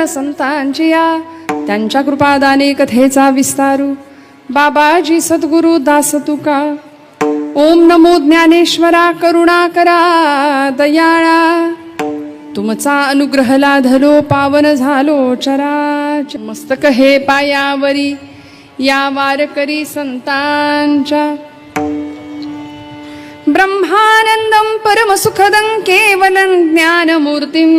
चरण संतांची या त्यांच्या कृपादाने कथेचा विस्तारू बाबाजी सद्गुरु दास तुका. ओम नमो ज्ञानेश्वरा करुणाकरा दयाळा तुमचा अनुग्रह लाधलो पावन झालो चराच. मस्तक हे पायावरी या वारकरी संतांच्या ब्रह्मानंदं परमसुखदं केवलं ज्ञानमूर्तिं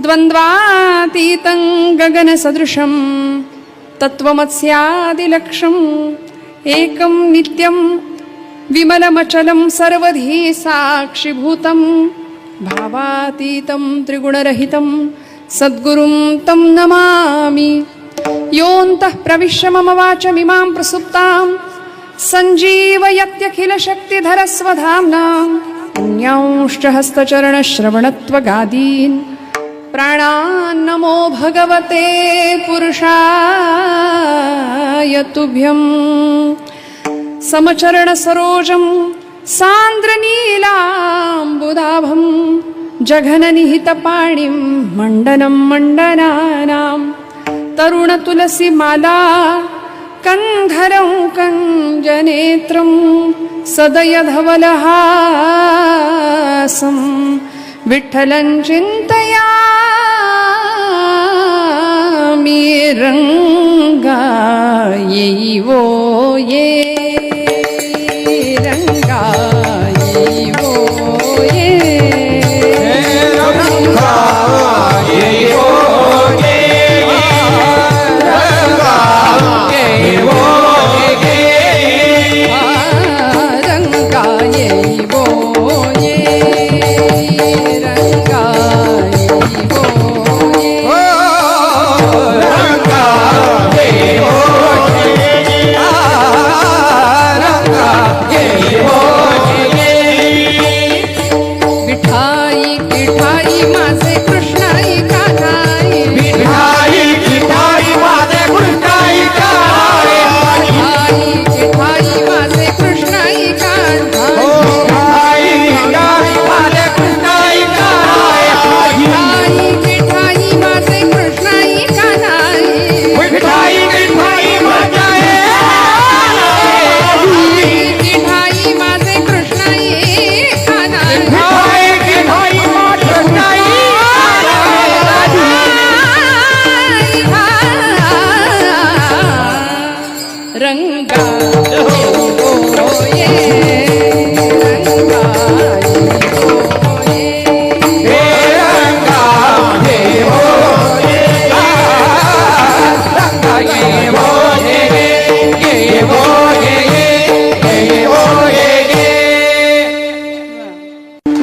द्वन्द्वातीतं गगनसदृशं तत्त्वमस्यादिलक्ष्यम् एकं नित्यं विमलमचलं सर्वधी साक्षिभूतं भावातीतं त्रिगुणरहितं सद्गुरुं तं नमामि. योऽन्तः प्रविश्य मम वाचमिमां प्रसुप्तां सञ्जीवयत्यखिलशक्तिधरस्वधाम्ना. पुण्यांश्च हस्तचरणश्रवणत्वगादीन् प्राणान्नमो भगवते पुरुषाय तुभ्यं. समचरणसरोजं सान्द्रनीलाम्बुदाभं जघननिहितपाणिं मण्डनं मण्डनानां. तरुणतुलसीमाला कन्धरं कञ्जनेत्रं सदयधवलहासं विठ्ठलं चिन्तयामि. रङ्गायैवो ये रङ्गायैवो ये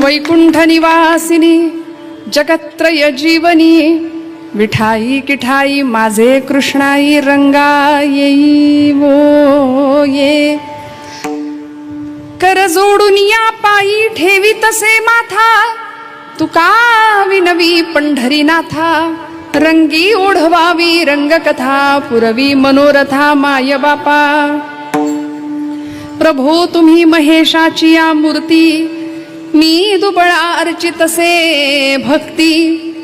वैकुंठ निवासिनी जगत्रय जीवनी विठाई किठाई माझे कृष्णाई रंगाई वो ये. कर जोडून या पायी ठेवी तसे माथा तुका विनवी पंढरीनाथा. रंगी ओढवावी रंगकथा पुरवी मनोरथा माय बापा. प्रभो तुम्ही महेशाची या मूर्ती मी दुबळा अर्चितसे भक्ती.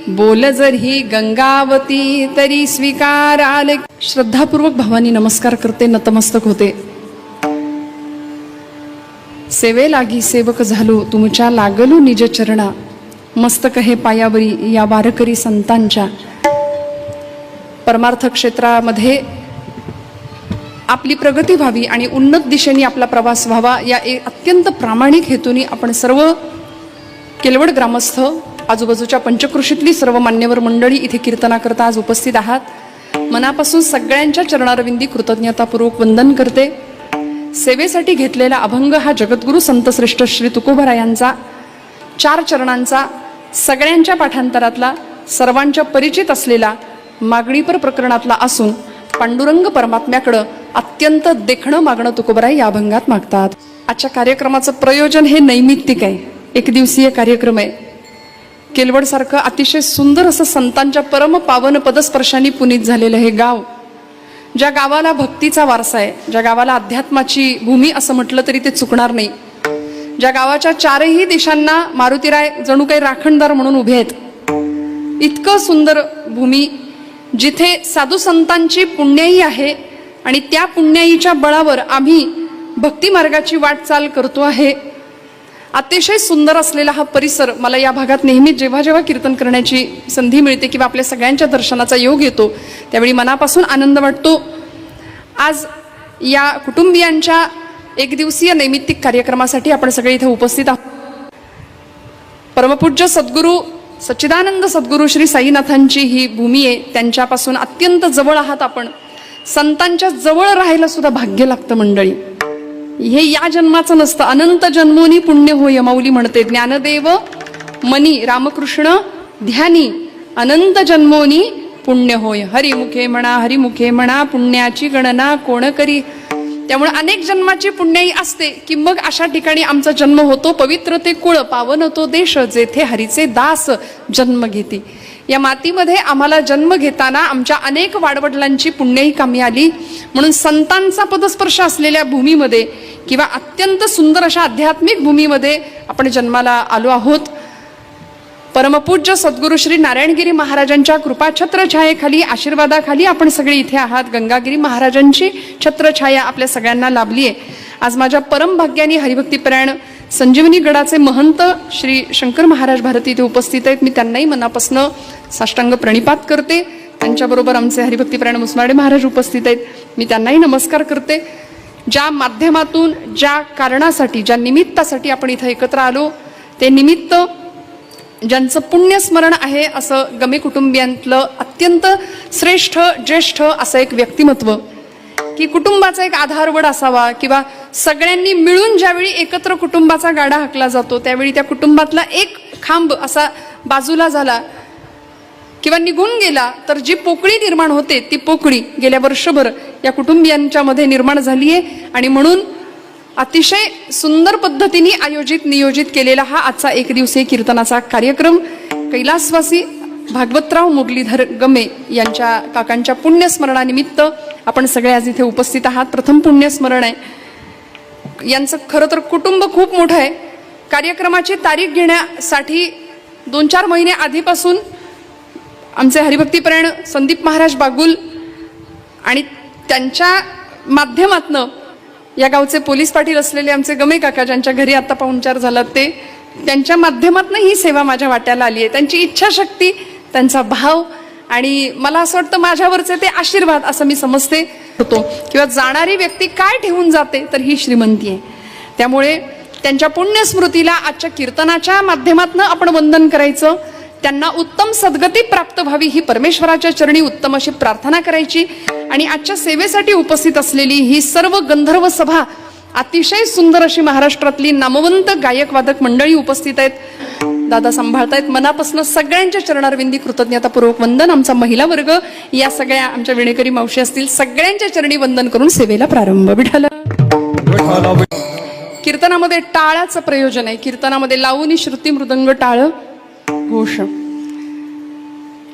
बोल जरी गंगावती तरी स्वीकाराल. श्रद्धापूर्वक भावानी नमस्कार करते नतमस्तक होते. सेवे लागी सेवक झालो तुमच्या लागलो निज चरणा. मस्तक हे पायावरी या वारकरी संतांच्या. परमार्थ क्षेत्रामध्ये आपली प्रगती व्हावी आणि उन्नत दिशेने आपला प्रवास व्हावा या अत्यंत प्रामाणिक हेतूने आपण सर्व केलवड ग्रामस्थ आजूबाजूच्या पंचकृषीतली सर्व मान्यवर मंडळी इथे कीर्तनाकरता आज उपस्थित आहात. मनापासून सगळ्यांच्या चरणारविंदी कृतज्ञतापूर्वक वंदन करते. सेवेसाठी घेतलेला अभंग हा जगद्गुरु संतश्रेष्ठ श्री तुकोबरायांचा 4 चरणांचा सगळ्यांच्या पाठांतरातला सर्वांच्या परिचित असलेला मागणीपर प्रकरणातला असून पांडुरंग परमात्म्याकडं अत्यंत देखणं मागणं तुकोबराय या अभंगात मागतात. आजच्या कार्यक्रमाचं प्रयोजन हे नैमित्तिक आहे. 1 दिवसीय कार्यक्रम आहे. केलवड सारखं अतिशय सुंदर असं संतांच्या परम पावन पदस्पर्शांनी पुनीत झालेलं हे गाव, ज्या गावाला भक्तीचा वारसा आहे, ज्या गावाला अध्यात्माची भूमी असं म्हटलं तरी ते चुकणार नाही, ज्या गावाच्या 4ही दिशांना मारुतीराय जणू काही राखणदार म्हणून उभे आहेत, इतकं सुंदर भूमी, जिथे साधू संतांची पुण्याई आहे आणि त्या पुण्याईच्या बळावर आम्ही भक्ती मार्गाची वाटचाल करतो आहे. अतिशय सुंदर असलेला हा परिसर मला या भागात नेहमी जेव्हा जेव्हा कीर्तन करण्याची संधी मिळते किंवा आपल्या सगळ्यांच्या दर्शनाचा योग येतो त्यावेळी मनापासून आनंद वाटतो. आज या कुटुंबियांच्या एक दिवसीय नैमित्तिक कार्यक्रमासाठी आपण सगळे इथे उपस्थित आहोत. परमपूज्य सद्गुरू सच्चिदानंद सद्गुरू श्री साईनाथांची ही भूमी आहे. त्यांच्यापासून अत्यंत जवळ आहात आपण. संतांच्या जवळ राहायला सुद्धा भाग्य लागतं मंडळी. हे या जन्माचं नसतं. अनंत जन्मोनी पुण्य होय माऊली म्हणते. ज्ञानदेव मनी रामकृष्ण ध्यानी अनंत जन्मोनी पुण्य होय. हरिमुखे म्हणा पुण्याची गणना कोण करी. त्यामुळे अनेक जन्माची पुण्याई असते की मग अशा ठिकाणी आमचा जन्म होतो. पवित्र ते कुळ पावन तो देश जेथे हरीचे दास जन्म घेती. या मातीमध्ये आम्हाला जन्म घेताना आमच्या अनेक वाडवडिलांची पुण्याई कामी आली. म्हणून संतांचा पदस्पर्श असलेल्या भूमीमध्ये किंवा अत्यंत सुंदर अशा आध्यात्मिक भूमीमध्ये आपण जन्माला आलो आहोत. परमपूज्य सद्गुरू श्री नारायणगिरी महाराजांच्या कृपा छत्रछायेखाली आशीर्वादाखाली आपण सगळे इथे आहात. गंगागिरी महाराजांची छत्रछाया आपल्या सगळ्यांना लाभली आहे. आज माझ्या परम भाग्याने हरिभक्तीपरायण संजीवनी गडाचे महंत श्री शंकर महाराज भारती इथे उपस्थित आहेत. मी त्यांनाही मनापासून साष्टांग प्रणिपात करते. त्यांच्याबरोबर आमचे हरिभक्तीपरायण मुसनाडे महाराज उपस्थित आहेत. मी त्यांनाही नमस्कार करते. ज्या माध्यमातून ज्या कारणासाठी ज्या निमित्तासाठी आपण इथं एकत्र आलो ते निमित्त ज्यांचं पुण्यस्मरण आहे असं गमे कुटुंबियांतलं अत्यंत श्रेष्ठ ज्येष्ठ असं एक व्यक्तिमत्व की कुटुंबाचा एक आधारवड असावा किंवा सगळ्यांनी मिळून ज्यावेळी एकत्र कुटुंबाचा गाडा हाकला जातो त्यावेळी त्या कुटुंबातला एक खांब असा बाजूला झाला किंवा निघून गेला तर जी पोकळी निर्माण होते ती पोकळी गेल्या वर्षभर या कुटुंबियांच्या मध्ये निर्माण झाली आहे. आणि म्हणून अतिशय सुंदर पद्धतीने आयोजित नियोजित केलेला हा आजचा एक दिवसीय कीर्तनाचा कार्यक्रम कैलासवासी भागवतराव मुरलीधर गमे यांच्या काकांच्या पुण्यस्मरणानिमित्त आपण सगळे आज इथे उपस्थित आहात. प्रथम पुण्यस्मरण आहे. यांचं खरं तर कुटुंब खूप मोठं आहे. कार्यक्रमाची तारीख घेण्यासाठी 2-4 महिने आधीपासून आमचे हरिभक्तीपरायण संदीप महाराज बागुल आणि त्यांच्या माध्यमातनं या गावचे पोलीस पाटील असलेले आमचे गमे काका ज्यांच्या घरी आता पाहुणचार झाला ते त्यांच्या माध्यमातनं ही सेवा माझ्या वाट्याला आली आहे. त्यांची इच्छाशक्ती त्यांचा भाव आणि मला असं वाटतं माझ्यावरचे ते आशीर्वाद असं मी समजते होतो किंवा जाणारी व्यक्ती काय ठेवून जाते तर ही श्रीमंती आहे. त्यामुळे त्यांच्या पुण्यस्मृतीला आजच्या कीर्तनाच्या माध्यमातनं आपण वंदन करायचं. त्यांना उत्तम सद्गती प्राप्त व्हावी ही परमेश्वराच्या चरणी उत्तम अशी प्रार्थना करायची. आणि आजच्या सेवेसाठी उपस्थित असलेली ही सर्व गंधर्व सभा अतिशय सुंदर अशी महाराष्ट्रातली नामवंत गायक वादक मंडळी उपस्थित आहेत. दादा सांभाळतायत. मनापासून सगळ्यांच्या चरणारविंदी कृतज्ञतापूर्वक वंदन. आमचा महिला वर्ग या सगळ्या आमच्या विणेकरी मावशी असतील सगळ्यांच्या चरणी वंदन करून सेवेला प्रारंभ. विठ्ठल. कीर्तनामध्ये टाळाचं प्रयोजन आहे. कीर्तनामध्ये लावणी श्रुती मृदंग टाळ घोष.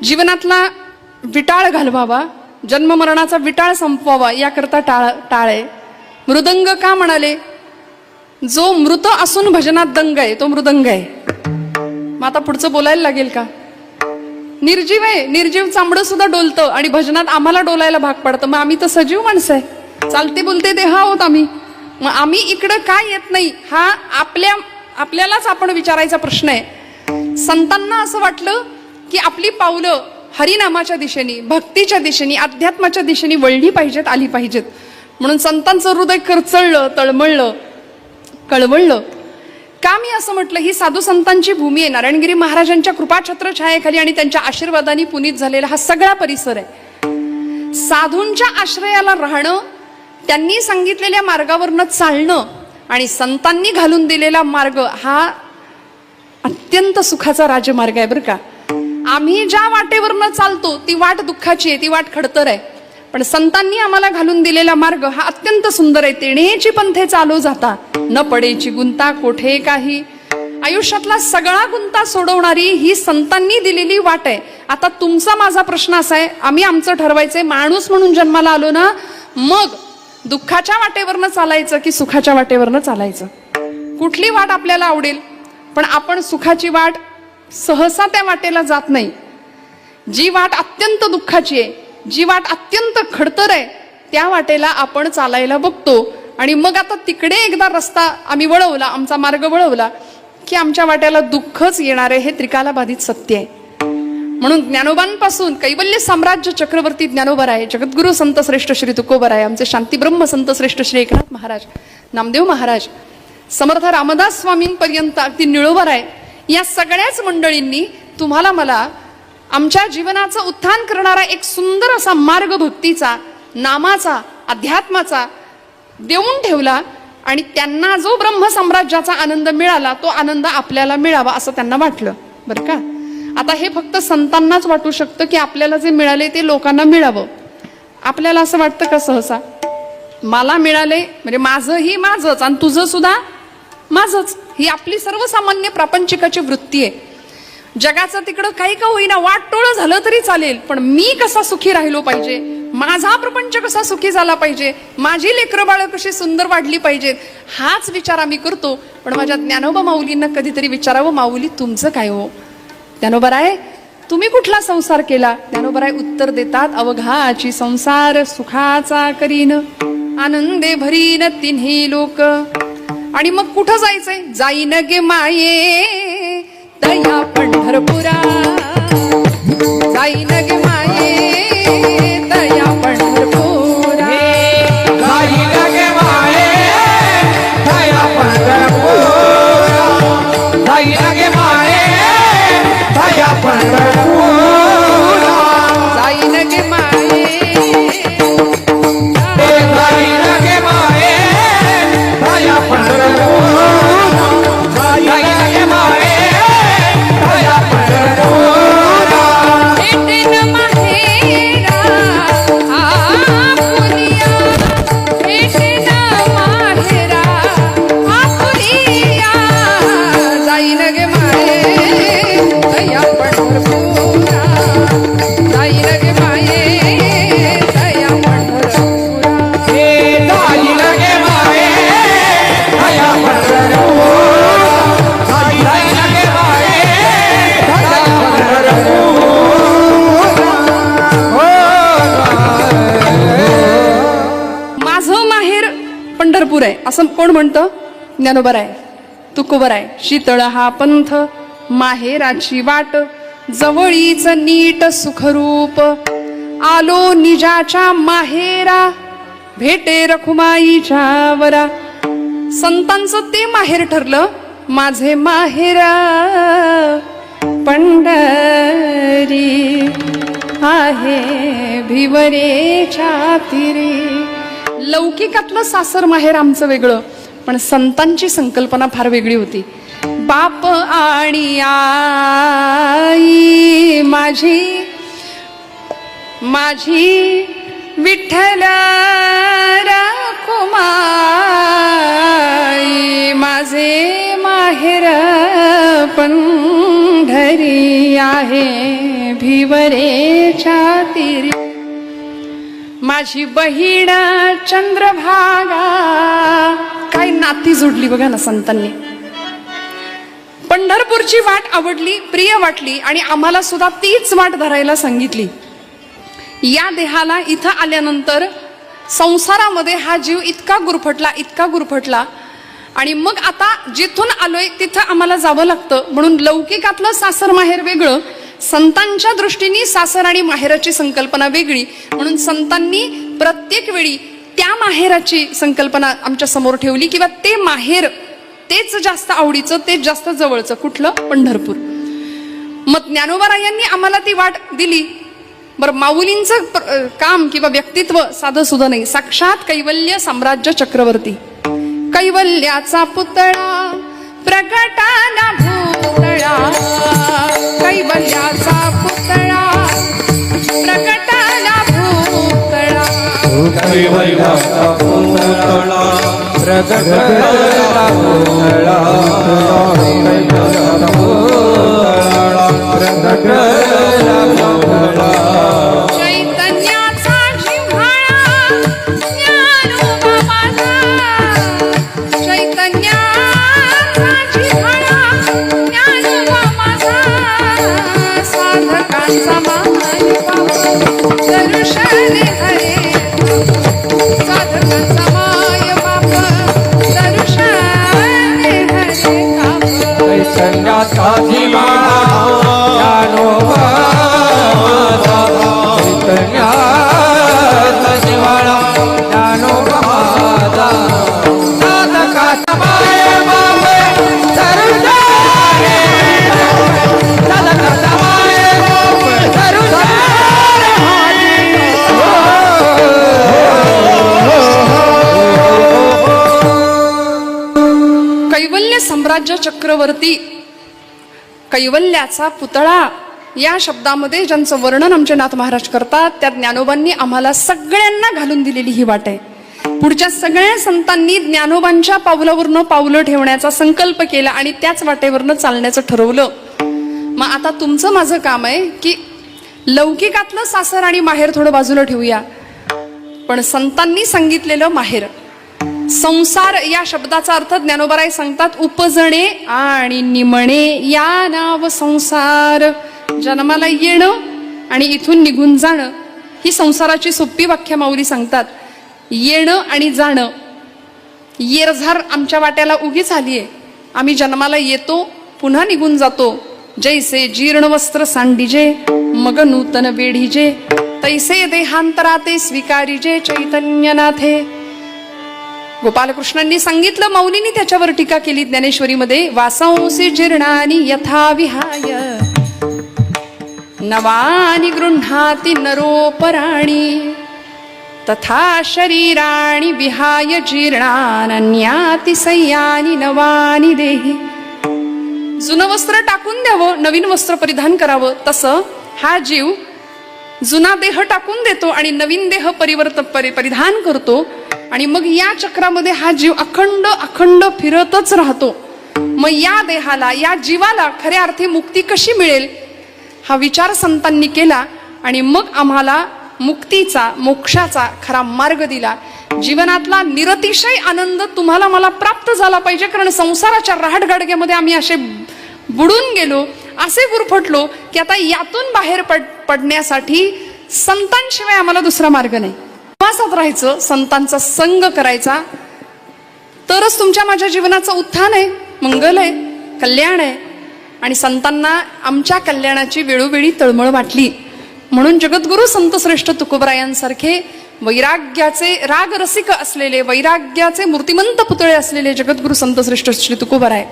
जीवनातला विटाळ घालवावा, जन्ममरणाचा विटाळ संपवावा याकरता टाळ आहे. मृदंग का म्हणाले? जो मृत असून भजनात दंग आहे तो मृदंग आहे. मग आता पुढचं बोलायला लागेल का? निर्जीव आहे. निर्जीव चांबडं सुद्धा डोलतं आणि भजनात आम्हाला डोलायला भाग पडतं. मग आम्ही तर सजीव माणसं आहे, चालते बोलते देह आहोत आम्ही. मग आम्ही इकडं काय येत नाही हा आपल्यालाच आपण विचारायचा प्रश्न आहे. संतांना असं वाटलं की आपली पावलं हरिनामाच्या दिशेने, भक्तीच्या दिशेने, अध्यात्माच्या दिशेने वळली पाहिजेत, आली पाहिजेत. म्हणून संतांचं हृदय खरचळलं, तळमळलं, कळवळलं. का मी असं म्हटलं? ही साधू संतांची भूमी आहे. नारायणगिरी महाराजांच्या कृपाछत्र छायेखाली आणि त्यांच्या आशीर्वादाने पुनीत झालेला हा सगळा परिसर आहे. साधूंच्या आश्रयाला राहणं, त्यांनी सांगितलेल्या मार्गावरनं चालणं आणि संतांनी घालून दिलेला मार्ग हा अत्यंत सुखाचा राजमार्ग आहे बरं का. आम्ही ज्या वाटेवरनं चालतो ती वाट दुःखाची आहे, ती वाट खडतर आहे. पण संतांनी आम्हाला घालून दिलेला मार्ग हा अत्यंत सुंदर आहे. तेणेची पंथे चालू जाता न पडेची गुंता कोठे काही. आयुष्यातला सगळा गुंता सोडवणारी ही संतांनी दिलेली वाट आहे. आता तुमचा माझा प्रश्न असा आहे, आम्ही आमचं ठरवायचंय. माणूस म्हणून जन्माला आलो ना, मग दुःखाच्या वाटेवरनं चालायचं की सुखाच्या वाटेवरनं चालायचं? कुठली वाट आपल्याला आवडेल? पण आपण सुखाची वाट सहसा त्या वाटेला जात नाही. जी वाट अत्यंत दुःखाची आहे, जी वाट अत्यंत खडतर आहे, त्या वाटेला आपण चालायला बघतो. आणि मग आता तिकडे एकदा रस्ता आम्ही वळवला, आमचा मार्ग वळवला की आमच्या वाट्याला दुःखच येणार आहे, हे त्रिकालाबाधित सत्य आहे. म्हणून ज्ञानोबांपासून कैवल्य साम्राज्य चक्रवर्ती ज्ञानोबराय, जगद्गुरु संत श्रेष्ठ श्री तुकोबराय, आमचे शांतीब्रह्म संत श्रेष्ठ श्री एकनाथ महाराज, नामदेव महाराज, समर्थ रामदास स्वामींपर्यंत अगदी निळोबराय, या सगळ्याच मंडळींनी तुम्हाला मला आमच्या जीवनाचं उत्थान करणारा एक सुंदर असा मार्ग भक्तीचा, नामाचा, अध्यात्माचा देऊन ठेवला. आणि त्यांना जो ब्रह्मसाम्राज्याचा आनंद मिळाला तो आनंद आपल्याला मिळावा असं त्यांना वाटलं. बरं का, आता हे फक्त संतांनाच वाटू शकतं की आपल्याला जे मिळाले ते लोकांना मिळावं. आपल्याला असं वाटतं का सहसा, मला मिळाले म्हणजे माझंही माझंच आणि तुझं सुद्धा माझंच, ही आपली सर्वसामान्य प्रापंचिकाची वृत्ती आहे. जगाचं तिकडं काही का होईना वाटोळं झालं तरी चालेल, पण मी कसा सुखी राहिलो पाहिजे, माझा प्रपंच कसा सुखी झाला पाहिजे, माझी लेकरं बाळ कशी सुंदर वाढली पाहिजेत, हाच विचार आम्ही करतो. पण माझ्या ज्ञानोबा माऊलींना कधीतरी विचारावं, माऊली तुमचं काय हो, ज्ञानोबराय तुम्ही कुठला संसार केला. ज्ञानोबराय उत्तर देतात, अवघाची संसार सुखाचा करीन, आनंदे भरीन तिन्ही लोक. आणि मग कुठं जायचंय, जाईन गे माये तया पंढरपुरा, जाईन गे माये तया पंढरपुरा, जाईन गे माये तया पंढरपुरा, जाईन गे माये तया पंढरपुरा, जाईन गे माये, जाईन गे माये तया पंढरपुरा, जाईन गे माये तया पंढरपुरा. भेटेन माहेरा आपुलिया, भेटेन माहेरा आपुलिया, जाईन गे माये तया पंढरपुरा, जाईन गे माये तया पंढरपुरा. जाईन गे माये तया पंढरपुरा, जाईन गे माये तया पंढरपुरा. माझं माहेर पंढरपूर आहे असं कोण म्हणतं, ज्ञानोबराय, तुकोबराय. शीतळ हा पंथ माहेराची वाट, जवळीच नीट सुखरूप, आलो निजाच्या माहेरा, भेटे रखुमाईच्या वरा. संतांचं ते माहेर ठरलं, माझे माहेरा पंढरी आहे भिवरेच्या तीरी. लौकिकातलं सासर माहेर आमचं वेगळं, पण संतांची संकल्पना फार वेगळी होती. बाप आणि आई माझी, माझी विठ्ठल रखुमाई, माझे माहेर पंढरी आहे भिवरेच्या तीरी. माझी बहीण चंद्रभागा, काय नाती जोडली बघा ना संतांनी. पंढरपूरची वाट आवडली, प्रिय वाटली आणि आम्हाला सुद्धा तीच वाट धरायला सांगितली. या देहाला इथं आल्यानंतर संसारामध्ये हा जीव इतका गुरफटला, इतका गुरफटला आणि मग आता जिथून आलोय तिथं आम्हाला जावं लागतं. म्हणून लौकिकातलं सासर माहेर वेगळं, संतांच्या दृष्टीने सासर आणि माहेराची संकल्पना वेगळी. म्हणून संतांनी प्रत्येक वेळी त्या माहेराची संकल्पना आमच्या समोर ठेवली किंवा ते माहेर तेच जास्त आवडीचं, तेच जास्त जवळचं. कुठलं, पंढरपूर. मग ज्ञानोबारायांनी आम्हाला ती वाट दिली. बरं, माऊलींचं काम किंवा व्यक्तित्व साधं सुद्धा नाही, साक्षात कैवल्य साम्राज्य चक्रवर्ती, कैवल्याचा पुतळा प्रगटाला भूतळा, कैवल्याचा पुतळा प्रगटाला भूतळा, कैवल्याचा पुतळा प्रगटाला भूतळा, कैवल्याचा पुतळा प्रगटाला भूतळा. चैतन्याचा जिव्हाळा ज्ञानोबा माझा, चैतन्याचा जिव्हाळा ज्ञानोबा माझा, साधकांचा डोंगरावरती कैवल्याचा पुतळा या शब्दामध्ये ज्यांचं वर्णन आमचे नाथ महाराज करतात, त्या ज्ञानोबांनी आम्हाला सगळ्यांना घालून दिलेली ही वाट आहे. पुढच्या सगळ्या संतांनी ज्ञानोबांच्या पावलावरनं पावलं ठेवण्याचा संकल्प केला आणि त्याच वाटेवरनं चालण्याचं ठरवलं. मग आता तुमचं माझं काम आहे की लौकिकातलं सासर आणि माहेर थोडं बाजूला ठेवूया, पण संतांनी सांगितलेलं माहेर, संसार या शब्दाचा अर्थ ज्ञानोबाराय सांगतात उपजणे आणि निमणे या नाव संसार. जन्माला येणं आणि इथून निघून जाणं ही संसाराची सोपी व्याख्या माऊली सांगतात. येणं आणि जाणं, येरझार आमच्या वाट्याला उगीच आलीये. आम्ही जन्माला येतो, पुन्हा निघून जातो. जैसे जीर्ण वस्त्र सांडिजे मग नूतन वेढीजे, तैसे देहांतराते स्वीकारिजे चैतन्यनाथे. गोपालकृष्णांनी सांगितलं, माऊलींनी त्याच्यावर टीका केली ज्ञानेश्वरीमध्ये. वासांसी जीर्णानि यथा विहाय नवानि गृह्णाति नरोपराणि, तथा शरीराणि विहाय जीर्णान्याति सय्यानि नवानि देहि. जुनं वस्त्र टाकून द्यावं, नवीन वस्त्र परिधान करावं, तसं हा जीव जुना देह टाकून देतो आणि नवीन देह परिधान करतो. आणि मग या चक्रामध्ये हा जीव अखंड अखंड फिरतच राहतो. मग या देहाला, या जीवाला खऱ्या अर्थी मुक्ती कशी मिळेल हा विचार संतांनी केला आणि मग आम्हाला मुक्तीचा, मोक्षाचा खरा मार्ग दिला. जीवनातला निरतिशय आनंद तुम्हाला मला प्राप्त झाला पाहिजे, कारण संसाराच्या रहाटगाडग्यामध्ये आम्ही असे बुडून गेलो, असे गुरफटलो की आता यातून बाहेर पडण्यासाठी संतांशिवाय आम्हाला दुसरा मार्ग नाही. प्रवासात राहायचं, संतांचा संग करायचा, तरच तुमच्या माझ्या जीवनाचं उत्थान आहे, मंगल आहे, कल्याण आहे. आणि संतांना आमच्या कल्याणाची वेळोवेळी तळमळ वाटली म्हणून जगद्गुरु संतश्रेष्ठ तुकोबरायांसारखे वैराग्याचे रागरसिक असलेले, वैराग्याचे मूर्तिमंत पुतळे असलेले जगद्गुरु संतश्रेष्ठ श्री तुकोबराय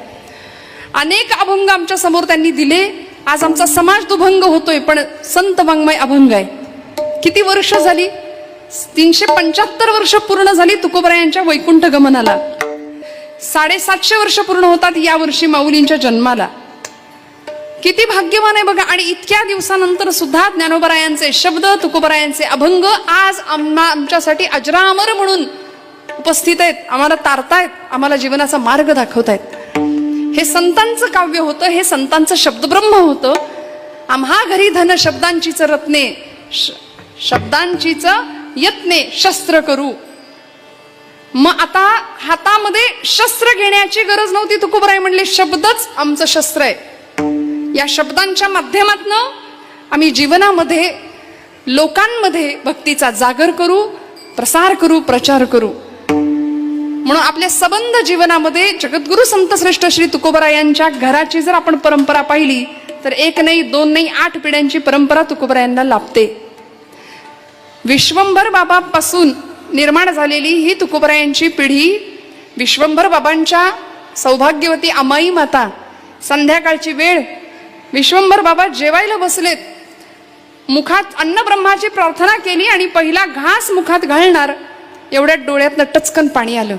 अनेक अभंग आमच्या समोर त्यांनी दिले. आज आमचा समाज दुभंग होतोय, पण संत वाङ्मय अभंग आहे. किती वर्ष झाली? 375 वर्ष पूर्ण झाली तुकोबरायांच्या वैकुंठ गमनाला. 750 वर्ष पूर्ण होतात या वर्षी माऊलींच्या जन्माला. किती भाग्यवान आहे बघा. आणि इतक्या दिवसानंतर सुद्धा ज्ञानोबरायांचे शब्द, तुकोबरायांचे अभंग आज आमच्यासाठी अजरामर म्हणून उपस्थित आहेत, आम्हाला तारतायत, आम्हाला जीवनाचा मार्ग दाखवतायत. हे संतांचं काव्य होतं, हे संतांचं शब्दब्रह्म होतं. आम्हा घरी धन शब्दांचीच रत्ने, शब्दांचीच यत्ने शस्त्र करू. मग आता हातामध्ये शस्त्र घेण्याची गरज नव्हती. तुकोबराय म्हणले शब्दच आमचं शस्त्र आहे. या शब्दांच्या माध्यमातनं आम्ही जीवनामध्ये, लोकांमध्ये भक्तीचा जागर करू, प्रसार करू, प्रचार करू. म्हणून आपल्या सबंध जीवनामध्ये जगद्गुरु संतश्रेष्ठ श्री तुकोबरायांच्या घराची जर आपण परंपरा पाहिली तर 1 नाही 2 नाही 8 पिढ्यांची परंपरा तुकोबरायांना लाभते. विश्वंभर बाबापासून निर्माण झालेली ही तुकोबरायांची पिढी, विश्वंभर बाबांच्या सौभाग्यवती अमाई माता, संध्याकाळची वेळ, विश्वंभर बाबा जेवायला बसलेत, मुखात अन्नब्रह्माची प्रार्थना केली आणि पहिला घास मुखात घालणार एवढ्यात डोळ्यातनं टचकन पाणी आलं.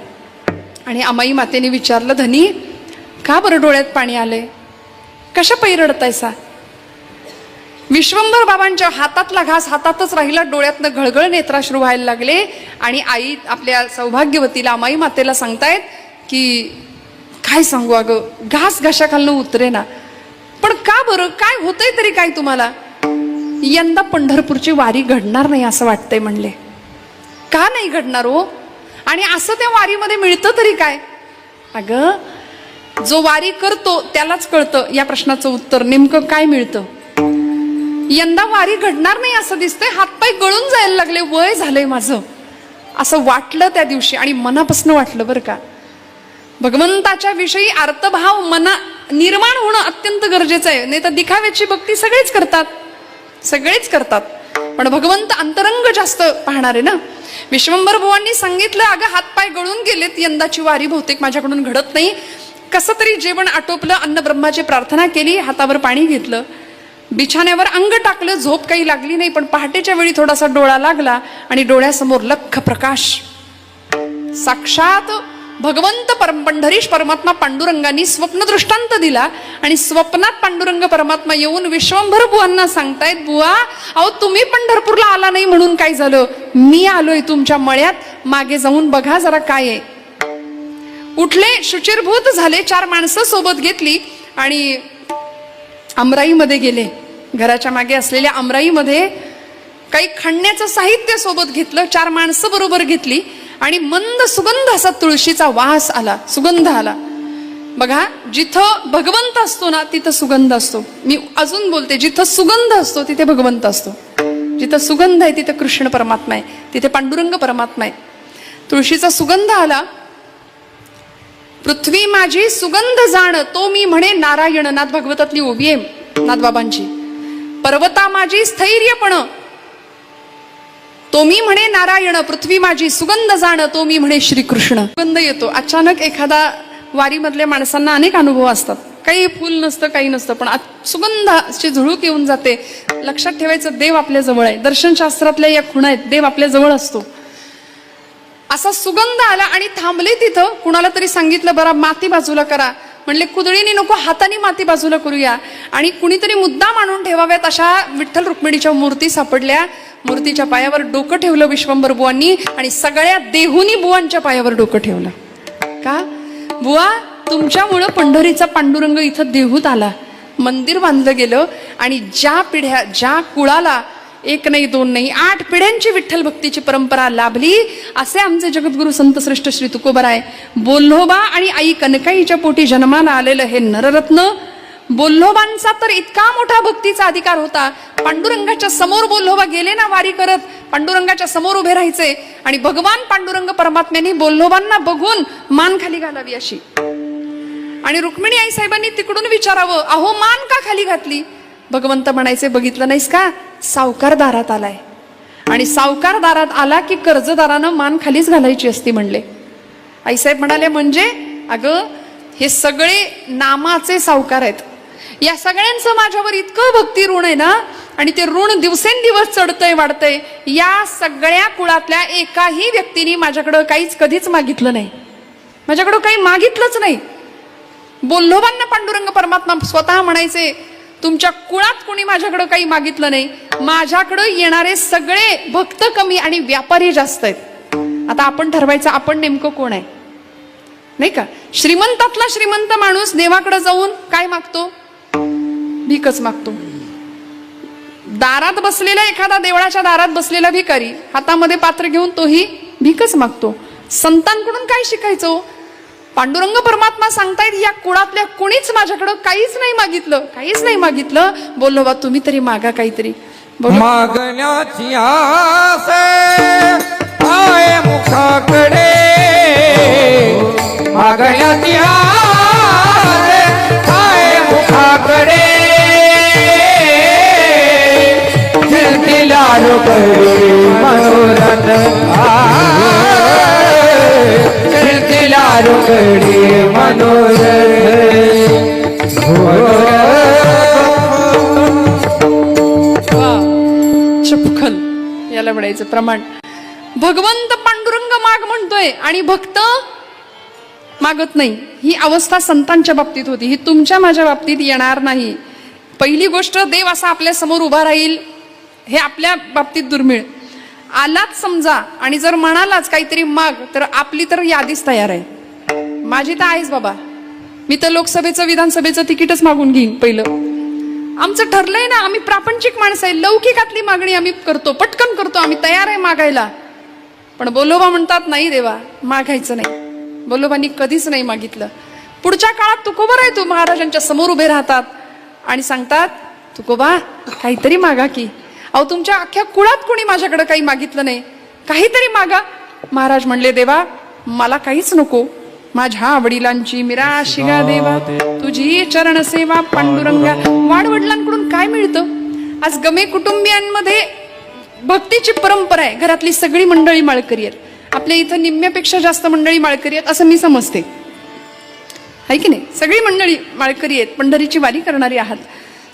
आणि अमाई मातेने विचारलं, धनी का बरं डोळ्यात पाणी आलंय, कशा पायी रडतायसा? विश्वंभर बाबांच्या हातातला घास हातातच राहिला, डोळ्यातनं घळघळ नेत्राश्रू व्हायला लागले. आणि आई आपल्या सौभाग्यवतीला, अमाई मातेला सांगतायत की काय सांगू अगं, घास घशाखालनं उतरे ना, पण का बरं, काय होतंय तरी काय तुम्हाला? यंदा पंढरपूरची वारी घडणार नाही असं वाटतंय म्हणले. का नाही घडणार हो? आणि असं त्या वारीमध्ये मिळतं तरी काय? अगं जो वारी करतो त्यालाच कळतं या प्रश्नाचं उत्तर, नेमकं काय मिळतं. यंदा वारी घडणार नाही असं दिसतंय, हातपाय गळून जायला लागले, वय झालंय माझं असं वाटलं त्या दिवशी. आणि मनापासून वाटलं बरं का. भगवंताच्या विषयी अर्थभाव मना निर्माण होणं अत्यंत गरजेचं आहे. नाही तर दिखाव्याची भक्ती सगळेच करतात, सगळेच करतात, पण भगवंत अंतरंग जास्त पाहणार आहे ना. विश्वंभर बुवांनी सांगितलं, अगं हातपाय गळून गेलेत, यंदाची वारी बहुतेक माझ्याकडून घडत नाही. कसं तरी जेवण आटोपलं, अन्न ब्रह्माची प्रार्थना केली, हातावर पाणी घेतलं, बिछाण्यावर अंग टाकलं, झोप काही लागली नाही. पण पहाटेच्या वेळी थोडासा डोळा लागला आणि डोळ्यासमोर लख्ख प्रकाश, साक्षात भगवंत पंढरीश परमात्मा पांडुरंगांनी स्वप्न दृष्टांत दिला आणि स्वप्नात पांडुरंग परमात्मा येऊन विश्वंभर बुवांना सांगतायत, बुवा अहो तुम्ही पंढरपूरला आला नाही म्हणून काय झालं, मी आलोय तुमच्या मळ्यात, मागे जाऊन बघा जरा काय आहे. उठले, शुचिरभूत झाले, 4 माणसं सोबत घेतली आणि आमराईमध्ये गेले. घराच्या मागे असलेल्या आमराईमध्ये काही खणण्याचं साहित्य सोबत घेतलं, 4 माणसं बरोबर घेतली आणि मंद सुगंध असा तुळशीचा वास आला, सुगंध आला. बघा, जिथं भगवंत असतो ना तिथं सुगंध असतो. मी अजून बोलते, जिथं सुगंध असतो तिथे भगवंत असतो. जिथं सुगंध आहे तिथं कृष्ण परमात्मा आहे, तिथे पांडुरंग परमात्मा आहे. तुळशीचा सुगंध आला. पृथ्वी माझी सुगंध जाण, तो मी म्हणे नारायण. नाथ भागवतातली ओवी आहे नाथबाबांची. पर्वता माझी स्थैर्यपण, तो मी म्हणे नारायण. पृथ्वी माझी सुगंध जाण, तो मी म्हणे श्रीकृष्ण. सुगंध येतो अचानक. एखादा वारीमधल्या माणसांना अनेक अनुभव असतात, काही फुल नसतं, काही नसतं, पण सुगंधाची झुळूक येऊन जाते. लक्षात ठेवायचं, देव आपल्या जवळ आहे. दर्शनशास्त्रातल्या या खुणा आहेत, देव आपल्या जवळ असतो. असा सुगंध आला आणि थांबले तिथं. कुणाला तरी सांगितलं, बरा माती बाजूला करा. म्हणले कुदळीने नको, हाताने माती बाजूला करूया. आणि कुणीतरी मुद्दाम आणून ठेवाव्यात अशा विठ्ठल रुक्मिणीच्या मूर्ती सापडल्या. मूर्तीच्या पायावर डोकं ठेवलं विश्वंभर बुवांनी आणि सगळ्या देहुनी बुवांच्या पायावर डोकं ठेवलं. का? बुवा तुमच्यामुळं पंढरीचा पांडुरंग इथं देहूत आला, मंदिर बांधलं गेलं आणि ज्या पिढ्या, ज्या कुळाला 1 नाही 2 नाही 8 पिढ्यांची विठ्ठल भक्तीची परंपरा लाभली, असे आमचे जगद्गुरु संत श्रेष्ठ श्री तुकोबराय. बोल्होबा आणि आई कनकाईच्या पोटी जन्माला आलेलं हे नररत्न. बोल्होबांचा तर इतका मोठा भक्तीचा अधिकार होता. पांडुरंगाच्या समोर बोल्होबा गेले ना वारी करत, पांडुरंगाच्या समोर उभे राहायचे आणि भगवान पांडुरंग परमात्म्याने बोल्होबांना बघून मान खाली घालावी अशी. आणि रुक्मिणी आई साहेबांनी तिकडून विचारावं, अहो मान का खाली घातली? भगवंत म्हणायचे, बघितलं नाहीस का, सावकार दारात आलाय आणि सावकार दारात आला की कर्जदारानं मान खालीच घालायची असती म्हणले. आईसाहेब म्हणाले, म्हणजे अगं हे सगळे नामाचे सावकार आहेत, या सगळ्यांचं माझ्यावर इतकं भक्ती ऋण आहे ना, आणि ते ऋण दिवसेंदिवस चढतंय वाढतंय. या सगळ्या कुळातल्या एकाही व्यक्तीने माझ्याकडं काहीच कधीच मागितलं नाही, माझ्याकडं काही मागितलंच नाही. बोल्होबांना पांडुरंग परमात्मा स्वतः म्हणायचे, तुमच्या कुळात कोणी माझ्याकडं काही मागितलं नाही, माझ्याकडं येणारे सगळे भक्त कमी आणि व्यापारी जास्त आहेत. आता आपण ठरवायचं आपण नेमकं कोण आहे, नाही का? श्रीमंतातला श्रीमंत माणूस देवाकडे जाऊन काय मागतो? भीकच मागतो. दारात बसलेला एखादा, देवळाच्या दारात बसलेला भिकारी हातामध्ये पात्र घेऊन तोही भीकच मागतो. संतांकडून काय शिकायचं? पांडुरंग परमात्मा सांगतायत, या कुळातल्या कोणीच माझ्याकडं काहीच नाही मागितलं, काहीच नाही मागितलं. बोललो बा तुम्ही तरी मागा काहीतरी. मागण्याची आस आहे मुखाकडे, मागण्याची आस आहे मुखाकडे. चिरतिला रुपये मनोरथ, चिरतिला रुपये मनोरथ. चपखल याला म्हणायचं प्रमाण. भगवंत पांडुरंग माग म्हणतोय आणि भक्त मागत नाही. ही अवस्था संतांच्या बाबतीत होती, ही तुमच्या माझ्या बाबतीत येणार नाही. पहिली गोष्ट, देव असा आपल्या समोर उभा राहील हे आपल्या बाबतीत दुर्मिळ. आलाच समजा आणि जर म्हणालाच काहीतरी माग, तर आपली तर यादीच तयार आहे. माझी तर आहेच बाबा, मी तर लोकसभेचं विधानसभेचं तिकीटच मागून घेईन पहिलं. आमचं ठरलंय ना, आम्ही प्रापंचिक माणसं आहे, लौकिकातली मागणी आम्ही करतो, पटकन करतो, आम्ही तयार आहे मागायला. पण बोल्होबा म्हणतात, नाही देवा मागायचं नाही. बोल्होबांनी कधीच नाही मागितलं. पुढच्या काळात तुकोबराय तू महाराजांच्या समोर उभे राहतात आणि सांगतात, तुकोबा काहीतरी मागा की. अहो तुमच्या अख्ख्या कुळात कोणी माझ्याकडे काही मागितलं नाही, काहीतरी मागा. महाराज म्हणले, देवा मला काहीच नको, माझ्या वडिलांची मिराशिगा देवा, तुझी चरण सेवा पांडुरंगा. वाडवडिलांकडून काय मिळतं? आज गमे कुटुंबियांमध्ये भक्तीची परंपरा आहे. घरातली सगळी मंडळी माळकरी आहेत. आपल्या इथं निम्म्यापेक्षा जास्त मंडळी माळकरी आहेत असं मी समजते, आहे की नाही? सगळी मंडळी माळकरी आहेत, पंढरीची वारी करणारी आहात,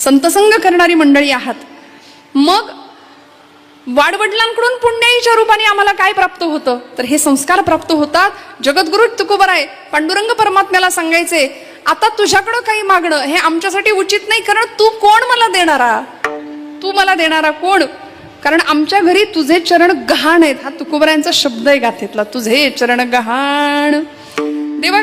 संतसंग करणारी मंडळी आहात. मग वाडवडिलांकडून पुण्याईच्या रूपाने आम्हाला काय प्राप्त होतं, तर हे संस्कार प्राप्त होतात. जगद्गुरु तुकोबराय पांडुरंग परमात्म्याला सांगायचे, आता तुझ्याकडं काही मागणं हे आमच्यासाठी उचित नाही, कारण तू कोण मला देणारा, तू मला देणारा कोण, कारण आमच्या घरी तुझे चरण गहाण आहेत. हा तुकोबरायांचा शब्द आहे गाथेतला, तुझे चरण गहाण. देवा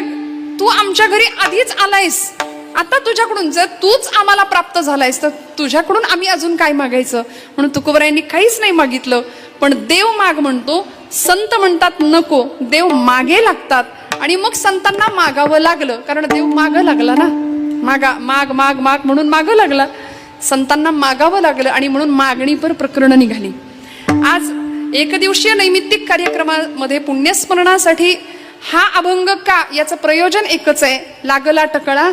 तू आमच्या घरी आधीच आलायस, आता तुझ्याकडून जर तूच आम्हाला प्राप्त झालायस तर तुझ्याकडून आम्ही अजून काय मागायचं. म्हणून तुकोबरायांनी काहीच नाही मागितलं, पण देव माग म्हणतो. संत म्हणतात नको, देव मागे लागतात. आणि मग संतांना मागावं लागलं, कारण देव मागं लागला ना, माग माग माग म्हणून मागं लागला. संतांना मागावं लागलं आणि म्हणून मागणीपर प्रकरण निघाली. आज एकदिवसीय नैमित्तिक कार्यक्रमामध्ये पुण्यस्मरणासाठी हा अभंग का, याचं प्रयोजन एकच आहे, लागला टकळा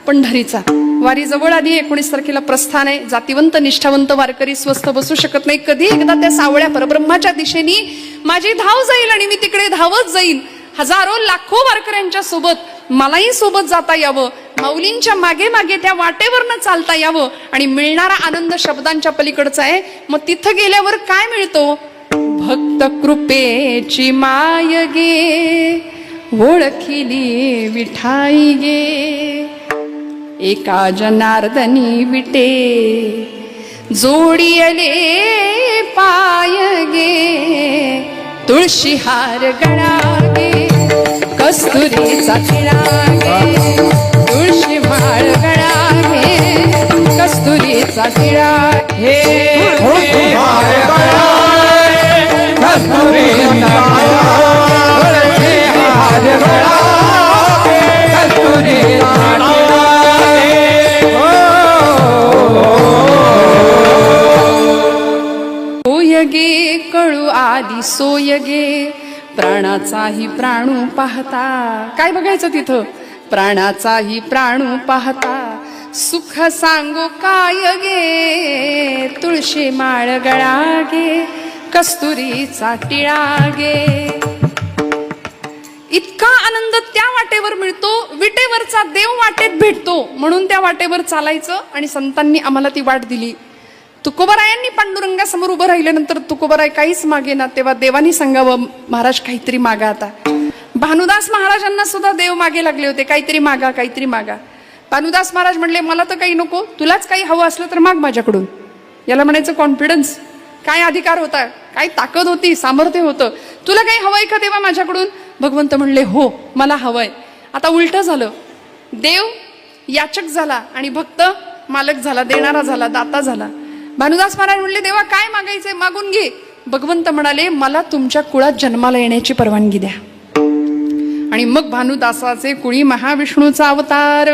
पंढरीचा. वारी जवळ आली, 19 तारखेला प्रस्थान आहे. जातीवंत निष्ठावंत वारकरी स्वस्थ बसू शकत नाही. कधी एकदा त्या सावळ्या परब्रह्माच्या दिशेने माझी धाव जाईल आणि मी तिकडे धावत जाईल. हजारो लाखो वारकऱ्यांच्या सोबत मलाही सोबत जाता यावं, माऊलींच्या मागे मागे त्या वाटेवरनं चालता यावं, आणि मिळणारा आनंद शब्दांच्या पलीकडचा आहे. मग तिथं गेल्यावर काय मिळतो, भक्त कृपेची माय गे, ओळखिली विठाई गे, एका जनार्दनी विटे, जोडियले पाय गे, तुळशी हार गळा गे, कस्तुरीचा टिळा गे, तुळशी हार गळा गे, कस्तुरीचा टिळा हे हार गळा, कस्तुरीचा हार गळा, कस्तुरीचा सोयगे कळू आली सोयगे, प्राणाचाही प्राणू पाहता. काय बघायचं तिथं, प्राणाचाही प्राणू पाहता, सुख सांगू काय गे, तुळशी माळ गळा गे, कस्तुरीचा टिळा गे. इतका आनंद त्या वाटेवर मिळतो, विटेवरचा देव वाटेत भेटतो. म्हणून त्या वाटेवर चालायचं, आणि संतांनी आम्हाला ती वाट दिली. तुकोबरायांनी पांडुरंगासमोर उभं राहिल्यानंतर तुकोबराय काहीच मागे ना, तेव्हा देवानी सांगावं, महाराज काहीतरी मागा. आता भानुदास महाराजांना सुद्धा देव मागे लागले होते, काहीतरी मागा, काहीतरी मागा. भानुदास महाराज म्हणले, मला तर काही नको, तुलाच काही हवं असलं तर माग माझ्याकडून. याला म्हणायचं कॉन्फिडन्स. काय अधिकार होता, काय ताकद होती, सामर्थ्य होतं. तुला काही हवंय का देवा माझ्याकडून. भगवंत म्हणले हो मला हवंय. आता उलट झालं, देव याचक झाला आणि भक्त मालक झाला, देणारा झाला, दाता झाला. भानुदास महाराज म्हणले, देवा काय मागायचंय, मागून घे. भगवंत म्हणाले, मला तुमच्या कुळात जन्माला येण्याची परवानगी द्या. आणि मग भानुदासाचे कुळी महाविष्णूचा अवतार.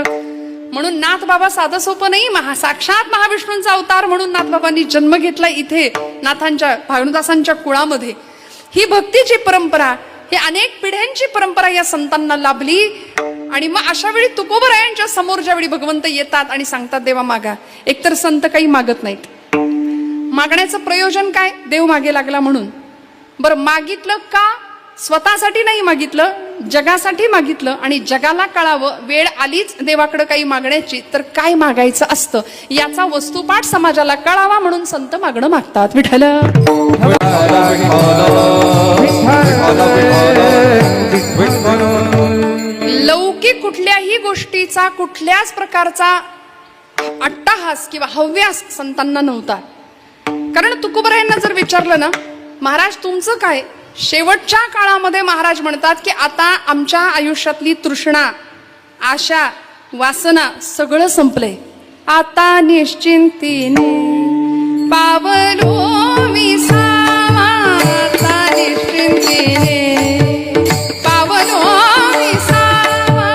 म्हणून नाथ बाबा साधं सोपं नाही, साक्षात महाविष्णूंचा अवतार म्हणून नाथ बाबांनी जन्म घेतला इथे नाथांच्या भानुदासांच्या कुळामध्ये. ही भक्तीची परंपरा, ही अनेक पिढ्यांची परंपरा या संतांना लाभली. आणि मग अशा वेळी तुकोबरायांच्या समोर ज्यावेळी भगवंत येतात आणि सांगतात देवा मागा, एकतर संत काही मागत नाहीत. मागण्याचं प्रयोजन काय, देव मागे लागला म्हणून. बरं मागितलं का, स्वतःसाठी नाही मागितलं, जगासाठी मागितलं. आणि जगाला कळावं, वेळ आलीच देवाकडे काही मागण्याची, तर काय मागायचं असतं याचा वस्तुपाठ समाजाला कळावा म्हणून संत मागणं मागतात. विठ्ठल लौकिक कुठल्याही गोष्टीचा, कुठल्याच प्रकारचा अट्टाहास किंवा हव्यास संतांना नव्हता. कारण तुकोबरायांना जर विचारलं ना, महाराज तुमचं काय, शेवटच्या काळामध्ये महाराज म्हणतात की आता आमच्या आयुष्यातली तृष्णा, आशा, वासना सगळं संपलंय. आता निश्चिंतीने पावलो विसावा, आता निश्चिंतीने पावलो विसावा,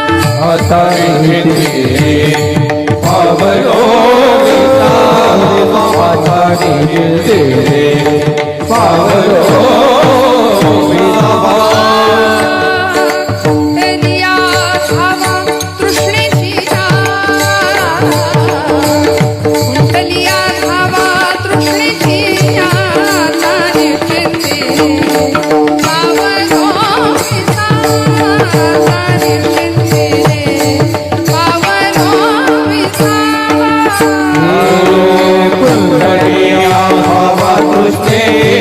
आता निश्चिंतीने पावलो विसावा, आता निश्चिंतीने पावलो Yeah.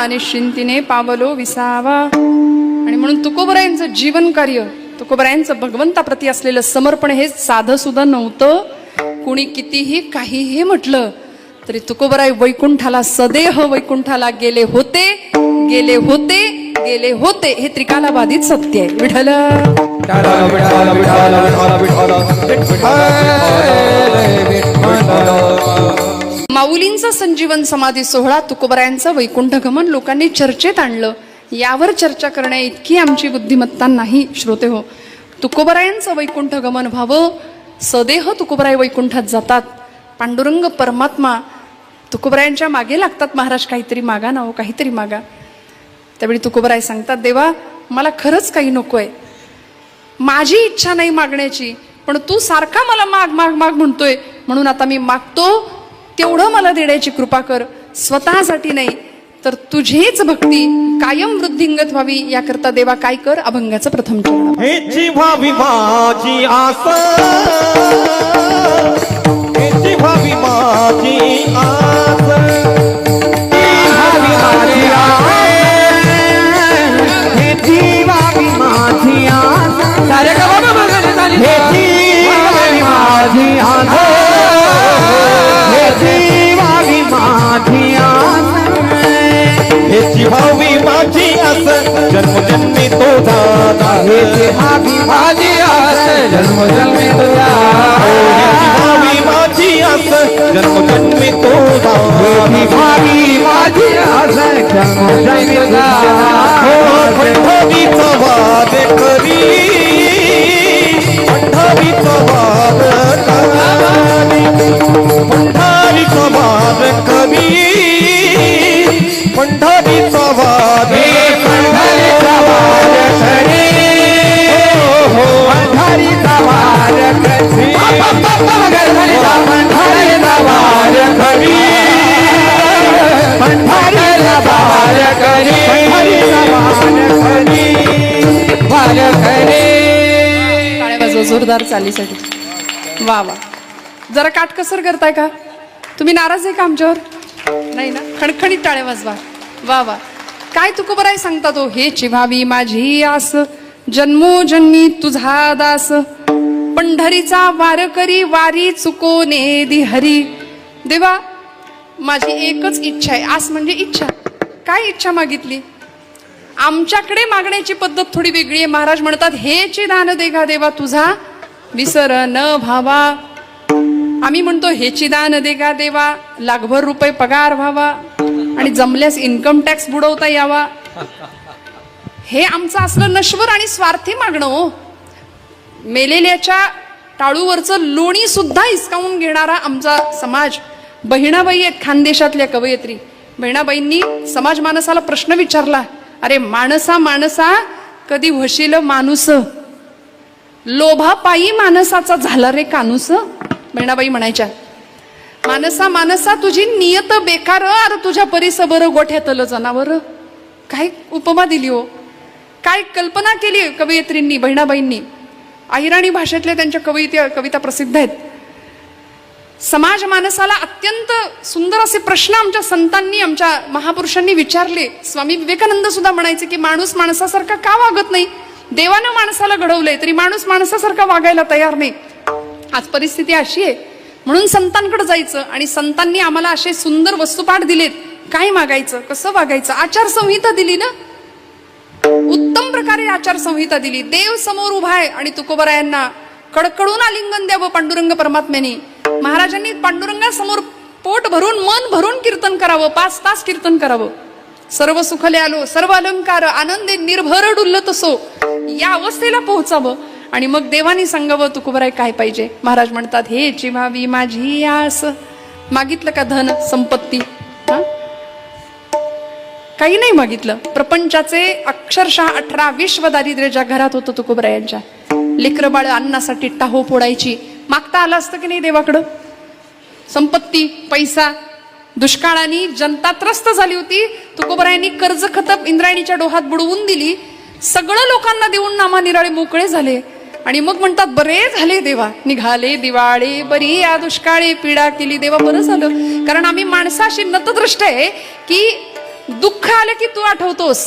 निश्चिंतीने पावलो विसावा. आणि म्हणून तुकोबरायांचं जीवन कार्य, तुकोबरायांचं भगवंताप्रती असलेलं समर्पण हे साधं सुद्धा नव्हतं. कुणी कितीही काहीही म्हटलं तरी तुकोबराय वैकुंठाला, सदेह वैकुंठाला गेले होते, गेले होते, गेले होते. हे त्रिकालाबाधित सत्य आहे. विठ्ठल माऊलींचा संजीवन समाधी सोहळा, तुकोबरायांचं वैकुंठ गमन लोकांनी चर्चेत आणलं. यावर चर्चा करण्या इतकी आमची बुद्धिमत्ता नाही. श्रोते हो, तुकोबरायांचं वैकुंठ गमन व्हावं, सदेह तुकोबराय वैकुंठात जातात. पांडुरंग परमात्मा तुकोबरायांच्या मागे लागतात. महाराज काहीतरी मागा ना हो, काहीतरी मागा. त्यावेळी तुकोबराय सांगतात, देवा मला खरंच काही नकोय, माझी इच्छा नाही मागण्याची, पण तू सारखा मला माग माग माग म्हणतोय, म्हणून आता मी मागतो, तेवढं मला देण्याची कृपा कर. स्वतःसाठी नाही तर तुझीच भक्ती कायम वृद्धिंगत व्हावी याकरता देवा काय कर. अभंगाचं प्रथम चरण. हेची भावी माझी आस, हेची भावी माझी आस, भावी माझी आस, हेची भावी माझी आस, हेची भावी माझी आस, हेची भावी माझी आस, हेची भावी माझी आस, जन्मजन्मी तो दादा, हेची भावी माझी आस, जन्मजन्मी तो दादा, हेची भावी माझी आस, जन्मजन्मी तो दादा, हेची भावी माझी आस, जन्मजन्मी तो दादा. पंढरीचा वाद करी, पंढरीचा वाद करी, पंढरीचा वाद करी, पंढरीचा वाद, पंढरीचा वाद करी, पंढरीचा वाद करी, पंढरीचा वाद करी, पंढरीचा वाद करी, वाद करी. टाळ्या वाजवा जोरदार चालीसाठी. वा वा. जरा काटकसर करताय का तुम्ही? नाराज आहे का आमच्यावर? नाही ना? खणखणीत टाळ्या वाजवा. वा वा. काय तुकोबराय सांगतात हो, हे चिभावी माझी आस, जन्मोजन्मी तुझा दास, पंढरीचा वार करी, वारी चुकोने दि हरी. देवा माझी एकच इच्छा आहे. आस म्हणजे इच्छा. काय इच्छा मागितली? आमच्याकडे मागण्याची पद्धत थोडी वेगळी आहे. महाराज म्हणतात, हेची दान देगा देवा तुझा विसर न भावा. आम्ही म्हणतो हेची दान देगा देवा, लाखभर रुपये पगार व्हावा आणि जमल्यास इन्कम टॅक्स बुडवता यावा. हे आमचं असलं नश्वर आणि स्वार्थी मागणं हो. मेलेल्याच्या टाळूवरचं लोणी सुद्धा हिसकावून घेणारा आमचा समाज. बहिणाबाई आहेत खानदेशातल्या कवयित्री. बहिणाबाईंनी समाज मानसाला प्रश्न विचारला, अरे माणसा माणसा कधी होशील माणूस, लोभापायी माणसाचा झाला रे कानूस. बहिणाबाई म्हणायच्या, मानसा मानसा तुझी नियत बेकार, अरे तुझ्या परिस बरं गोठ्यातलं जनावर. काय उपमा दिली हो, काय कल्पना केली कवयित्रींनी, बहिणाबाईंनी. अहिराणी भाषेतल्या त्यांच्या कविता प्रसिद्ध आहेत. समाज मानसाला अत्यंत सुंदर असे प्रश्न आमच्या संतांनी, आमच्या महापुरुषांनी विचारले. स्वामी विवेकानंद सुद्धा म्हणायचे की माणूस माणसासारखा का वागत नाही? देवानं माणसाला घडवलंय तरी माणूस माणसासारखा वागायला तयार नाही. आज परिस्थिती अशी आहे. म्हणून संतांकडे जायचं आणि संतांनी आम्हाला असे सुंदर वस्तुपाठ दिलेत. काय मागायचं, कसं वागायचं, आचारसंहिता दिली ना. उत्तम प्रकारे आचारसंहिता दिली. देव समोर उभा आहे आणि तुकोबरायांना कडकडून आलिंगन द्यावं पांडुरंग परमात्म्याने. महाराजांनी पांडुरंगासमोर पोट भरून मन भरून कीर्तन करावं. 5 तास कीर्तन करावं. सर्व सुखले आलो, सर्व अलंकार आनंदे निर्भर डुलत असो, या अवस्थेला पोहोचावं. आणि मग देवानी सांगावं तुकोबराय काय पाहिजे. महाराज म्हणतात, हे चिभावी माझी आस. मागितलं का धन संपत्ती? काही नाही मागितलं. प्रपंचाचे अक्षरशः 18-20 दारिद्र्य ज्या घरात होतं तुकोबरायांच्या, लेकरं बाळ अन्नासाठी टाहो फोडायची. मागता आलं असतं की नाही देवाकडं? संपत्ती, पैसा. दुष्काळाने जनता त्रस्त झाली होती. तुकोबरायांनी कर्ज खतप इंद्रायणीच्या डोहात बुडवून दिली. सगळं लोकांना देऊन नामा निराळे मोकळे झाले. आणि मग म्हणतात, बरे झाले देवा, निघाले दिवाळे बरी या दुष्काळी, पीडा केली देवा, बरं झालं. कारण आम्ही माणसाशी नतदृष्ट आहे की दुःख आले की तू आठवतोस.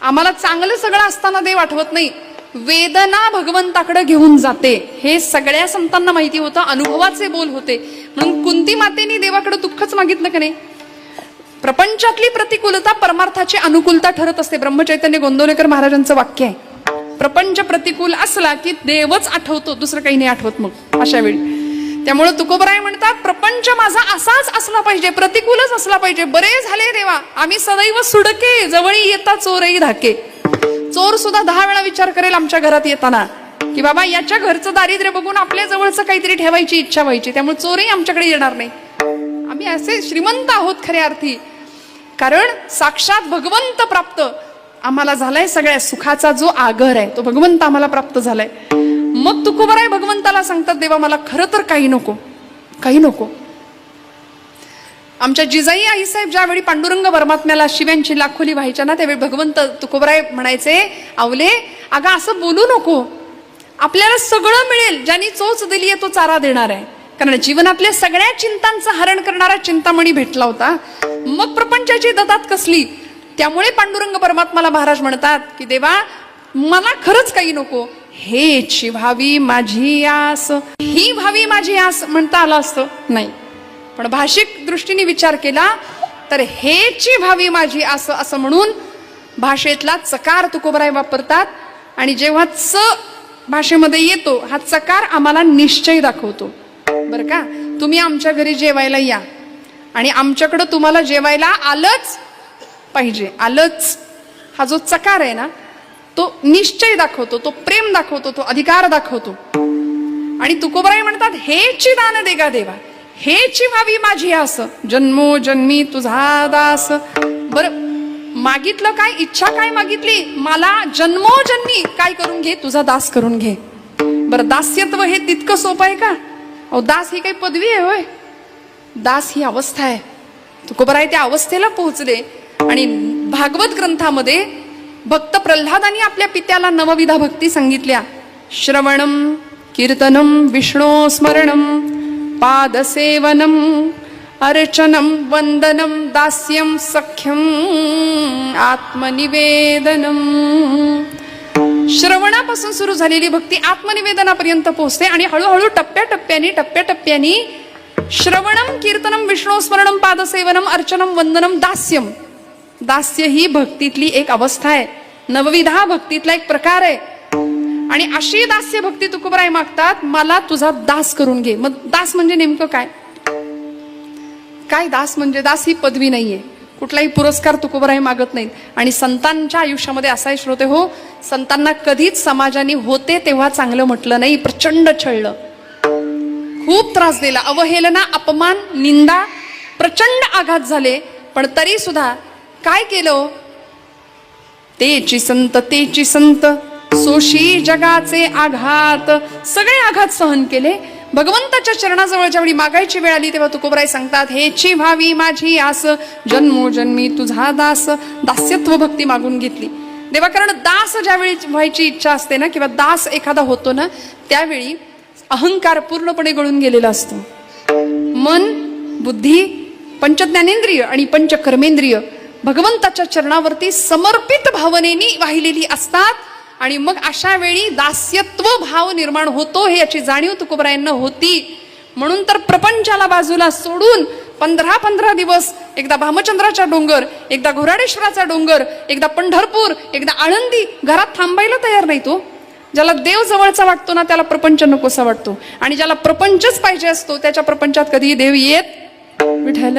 आम्हाला चांगलं सगळं असताना देव आठवत नाही. वेदना भगवंताकडे घेऊन जाते हे सगळ्या संतांना माहिती होतं. अनुभवाचे बोल होते. म्हणून कुंती मातेनी देवाकडे दुःखच मागितलं का नाही. प्रपंचातली प्रतिकूलता परमार्थाची अनुकूलता ठरत असते. ब्रह्मचैतन्य गोंदवलेकर महाराजांचं वाक्य आहे. प्रपंच प्रतिकूल असला की देवच आठवतो, दुसरं काही नाही आठवत मग अशा वेळी. त्यामुळे तुकोबराय म्हणतात प्रपंच माझा असाच असला पाहिजे, प्रतिकूलच असला पाहिजे. बरे झाले देवा आम्ही सदैव सुडके, जवळी येता चोरही धाके. चोर सुद्धा 10 वेळा विचार करेल आमच्या घरात येताना की बाबा याच्या घरचं दारिद्र्य बघून आपल्या जवळचं काहीतरी ठेवायची इच्छा व्हायची. त्यामुळे चोरही आमच्याकडे येणार नाही. आम्ही असे श्रीमंत आहोत खऱ्या अर्थी, कारण साक्षात भगवंत प्राप्त आम्हाला झालाय. सगळ्या सुखाचा जो आगर आहे तो भगवंत आम्हाला प्राप्त झालाय. मग तुकोबराय भगवंताला सांगतात देवा मला खरं तर काही नको, काही नको. आमच्या जिजाई आईसाहेब ज्यावेळी पांडुरंग परमात्म्याला शिव्यांची लाखोली व्हायच्या ना, त्यावेळी भगवंत तुकोबराय म्हणायचे आवले अगं असं बोलू नको, आपल्याला सगळं मिळेल, ज्यांनी चोच दिली आहे तो चारा देणार आहे. कारण जीवनातल्या सगळ्या चिंतांचं हरण करणारा चिंतामणी भेटला होता. मग प्रपंचाची ददात कसली. त्यामुळे पांडुरंग परमात्माला महाराज म्हणतात की देवा मला खरंच काही नको, हेची व्हावी माझी आस. ही व्हावी माझी आस म्हणता आलं असतं नाही, पण भाषिक दृष्टीने विचार केला तर हेची व्हावी माझी आस असं म्हणून भाषेतला चकार तुकोबराय वापरतात. आणि जेव्हा च भाषेमध्ये येतो हा चकार आम्हाला निश्चय दाखवतो. बरं का, तुम्ही आमच्या घरी जेवायला या आणि आमच्याकडं तुम्हाला जेवायला आलंच पाहिजे. आलंच हा जो चकार आहे ना तो निश्चय दाखवतो, तो प्रेम दाखवतो, तो अधिकार दाखवतो. आणि तुकोबराय म्हणतात हेची दान देगा देवा, हेची व्हावी माझी आस, जन्मोजन्मी तुझा दास. बरं मागितलं काय, इच्छा काय मागितली, मला जन्मोजन्मी काय करून घे, तुझा दास करून घे. बरं दास्यत्व हे तितकं सोपं आहे का. अहो दास ही काही पदवी आहे होय, दास ही अवस्था आहे. तुकोबराय त्या अवस्थेला पोहोचले. आणि भागवत ग्रंथामध्ये भक्त प्रल्हादांनी आपल्या पित्याला नवविधा भक्ती सांगितल्या. श्रवणम कीर्तनम विष्णू स्मरणम पादसेवनम अर्चनम वंदनम दास्यम सख्यम आत्मनिवेदनम. श्रवणापासून सुरू झालेली भक्ती आत्मनिवेदनापर्यंत पोहोचते आणि हळूहळू टप्प्याटप्प्यानी श्रवणम कीर्तनम विष्णू स्मरणम पादसेवनम अर्चनम वंदनम दास्यम. दास्य ही भक्तीतली एक अवस्था आहे, नवविधा भक्तीतला एक प्रकार आहे. आणि अशी दास्य भक्ती तुकोबराय मागतात, मला तुझा दास करून घे. मग दास म्हणजे नेमकं काय, काय दास म्हणजे. दास ही पदवी नाहीये, कुठलाही पुरस्कार तुकोबराय मागत नाहीत. आणि संतांच्या आयुष्यामध्ये असाही श्रोते हो, संतांना कधीच समाजाने होते तेव्हा चांगलं म्हटलं नाही, प्रचंड छळलं, खूप त्रास दिला, अवहेलना अपमान निंदा प्रचंड आघात झाले. पण तरी सुद्धा काय केलं, तेची संत सोशी जगाचे आघात, सगळे आघात सहन केले. भगवंताच्या चरणाजवळ ज्यावेळी मागायची वेळ आली तेव्हा तुकोबराय सांगतात हेची व्हावी माझी आस, जन्मोजन्मी तुझा दास. दास्यत्व भक्ती मागून घेतली देवा. कारण दास ज्यावेळी व्हायची इच्छा असते ना, किंवा दास एखादा होतो ना, त्यावेळी अहंकार पूर्णपणे गळून गेलेला असतो. मन बुद्धी पंचज्ञानेंद्रिय आणि पंचकर्मेंद्रिय भगवंताच्या चरणावरती समर्पित भावनेनी वाहिलेली असतात. आणि मग अशा वेळी दास्यत्व भाव निर्माण होतो, हे याची जाणीव तुकोबरायांना होती. म्हणून तर प्रपंचाला बाजूला सोडून 15 दिवस एकदा भामचंद्राचा डोंगर, एकदा घोराडेश्वराचा डोंगर, एकदा पंढरपूर, एकदा आळंदी, घरात थांबायला तयार नाही तो. ज्याला देव जवळचा वाटतो ना त्याला प्रपंच नकोसा वाटतो. आणि ज्याला प्रपंचच पाहिजे असतो त्याच्या प्रपंचात कधी देव येत विठ्ठल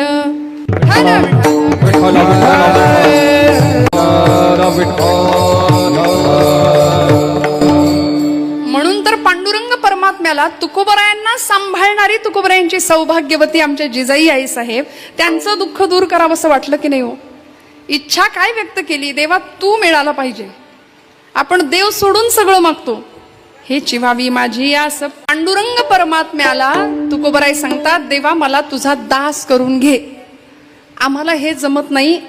म्हणून तर पांडुरंग परमात्म्याला तुकोबरायांना सांभाळणारी तुकोबरायांची सौभाग्यवती आमच्या जिजाई आई साहेब, त्यांचं दुःख दूर करावं असं वाटलं की नाही हो. इच्छा काय व्यक्त केली, देवा तू मिळाला पाहिजे. आपण देव सोडून सगळं मागतो, हे चिवावी माझी आस. पांडुरंग परमात्म्याला तुकोबराय सांगतात देवा मला तुझा दास करून घे. आम्हाला हे जमत नाही,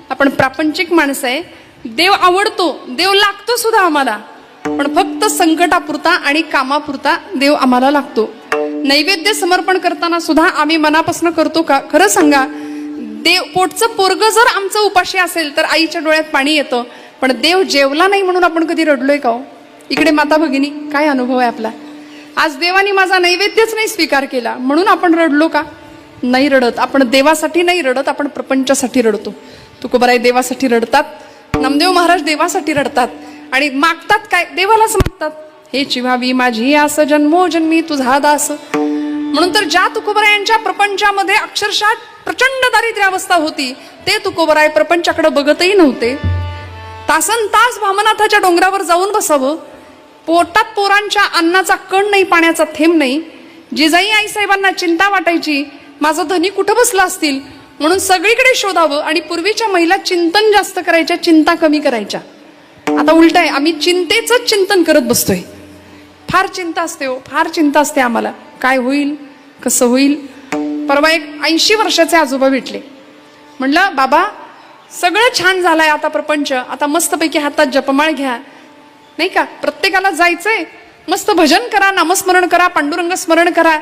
आपण प्रापंचिक माणसं आहे. देव आवडतो, देव लागतो सुद्धा आम्हाला, पण फक्त संकटापुरता आणि कामापुरता देव आम्हाला लागतो. नैवेद्य समर्पण करताना सुद्धा आम्ही मनापासून करतो का, खरं सांगा. देव पोटचं पोरग जर आमचं उपाशी असेल तर आईच्या डोळ्यात पाणी येतं, पण देव जेवला नाही म्हणून आपण कधी रडलोय का हो? इकडे माता भगिनी, काय अनुभव आहे आपला? आज देवानी माझा नैवेद्यच नाही स्वीकार केला म्हणून आपण रडलो का? नाही रडत. आपण देवासाठी नाही रडत, आपण प्रपंचासाठी रडतो. तुकोबाराय देवासाठी रडतात, नामदेव महाराज देवासाठी रडतात आणि मागतात काय? देवालाच मागतात. हे चिव्हावी माझी आस जन्मोजन्मी तुझा दास. म्हणून तर ज्या तुकोबरायांच्या प्रपंचामध्ये अक्षरशः प्रचंड दारिद्र्यावस्था होती, ते तुकोबराय प्रपंचाकडे बघतही नव्हते. तासन तास भामनाथाच्या डोंगरावर जाऊन बसावं, पोटात पोरांच्या अन्नाचा कण नाही, पाण्याचा थेंब नाही. जिजाई आईसाहेबांना चिंता वाटायची, माझं धनी कुठं बसला असतील म्हणून सगळीकडे शोधावं. आणि पूर्वीच्या महिला चिंतन जास्त करायच्या, चिंता कमी करायच्या. आता उलट आहे, आम्ही चिंतेच चिंतन करत बसतोय. फार चिंता असते हो, फार चिंता असते आम्हाला. काय होईल, कसं होईल. परवा एक 80 वर्षाचे आजोबा भेटले. म्हटलं बाबा सगळं छान झालंय आता प्रपंच, आता मस्तपैकी हातात जपमाळ घ्या, नाही का, प्रत्येकाला जायचंय, मस्त भजन करा, नामस्मरण करा, पांडुरंग स्मरण करा.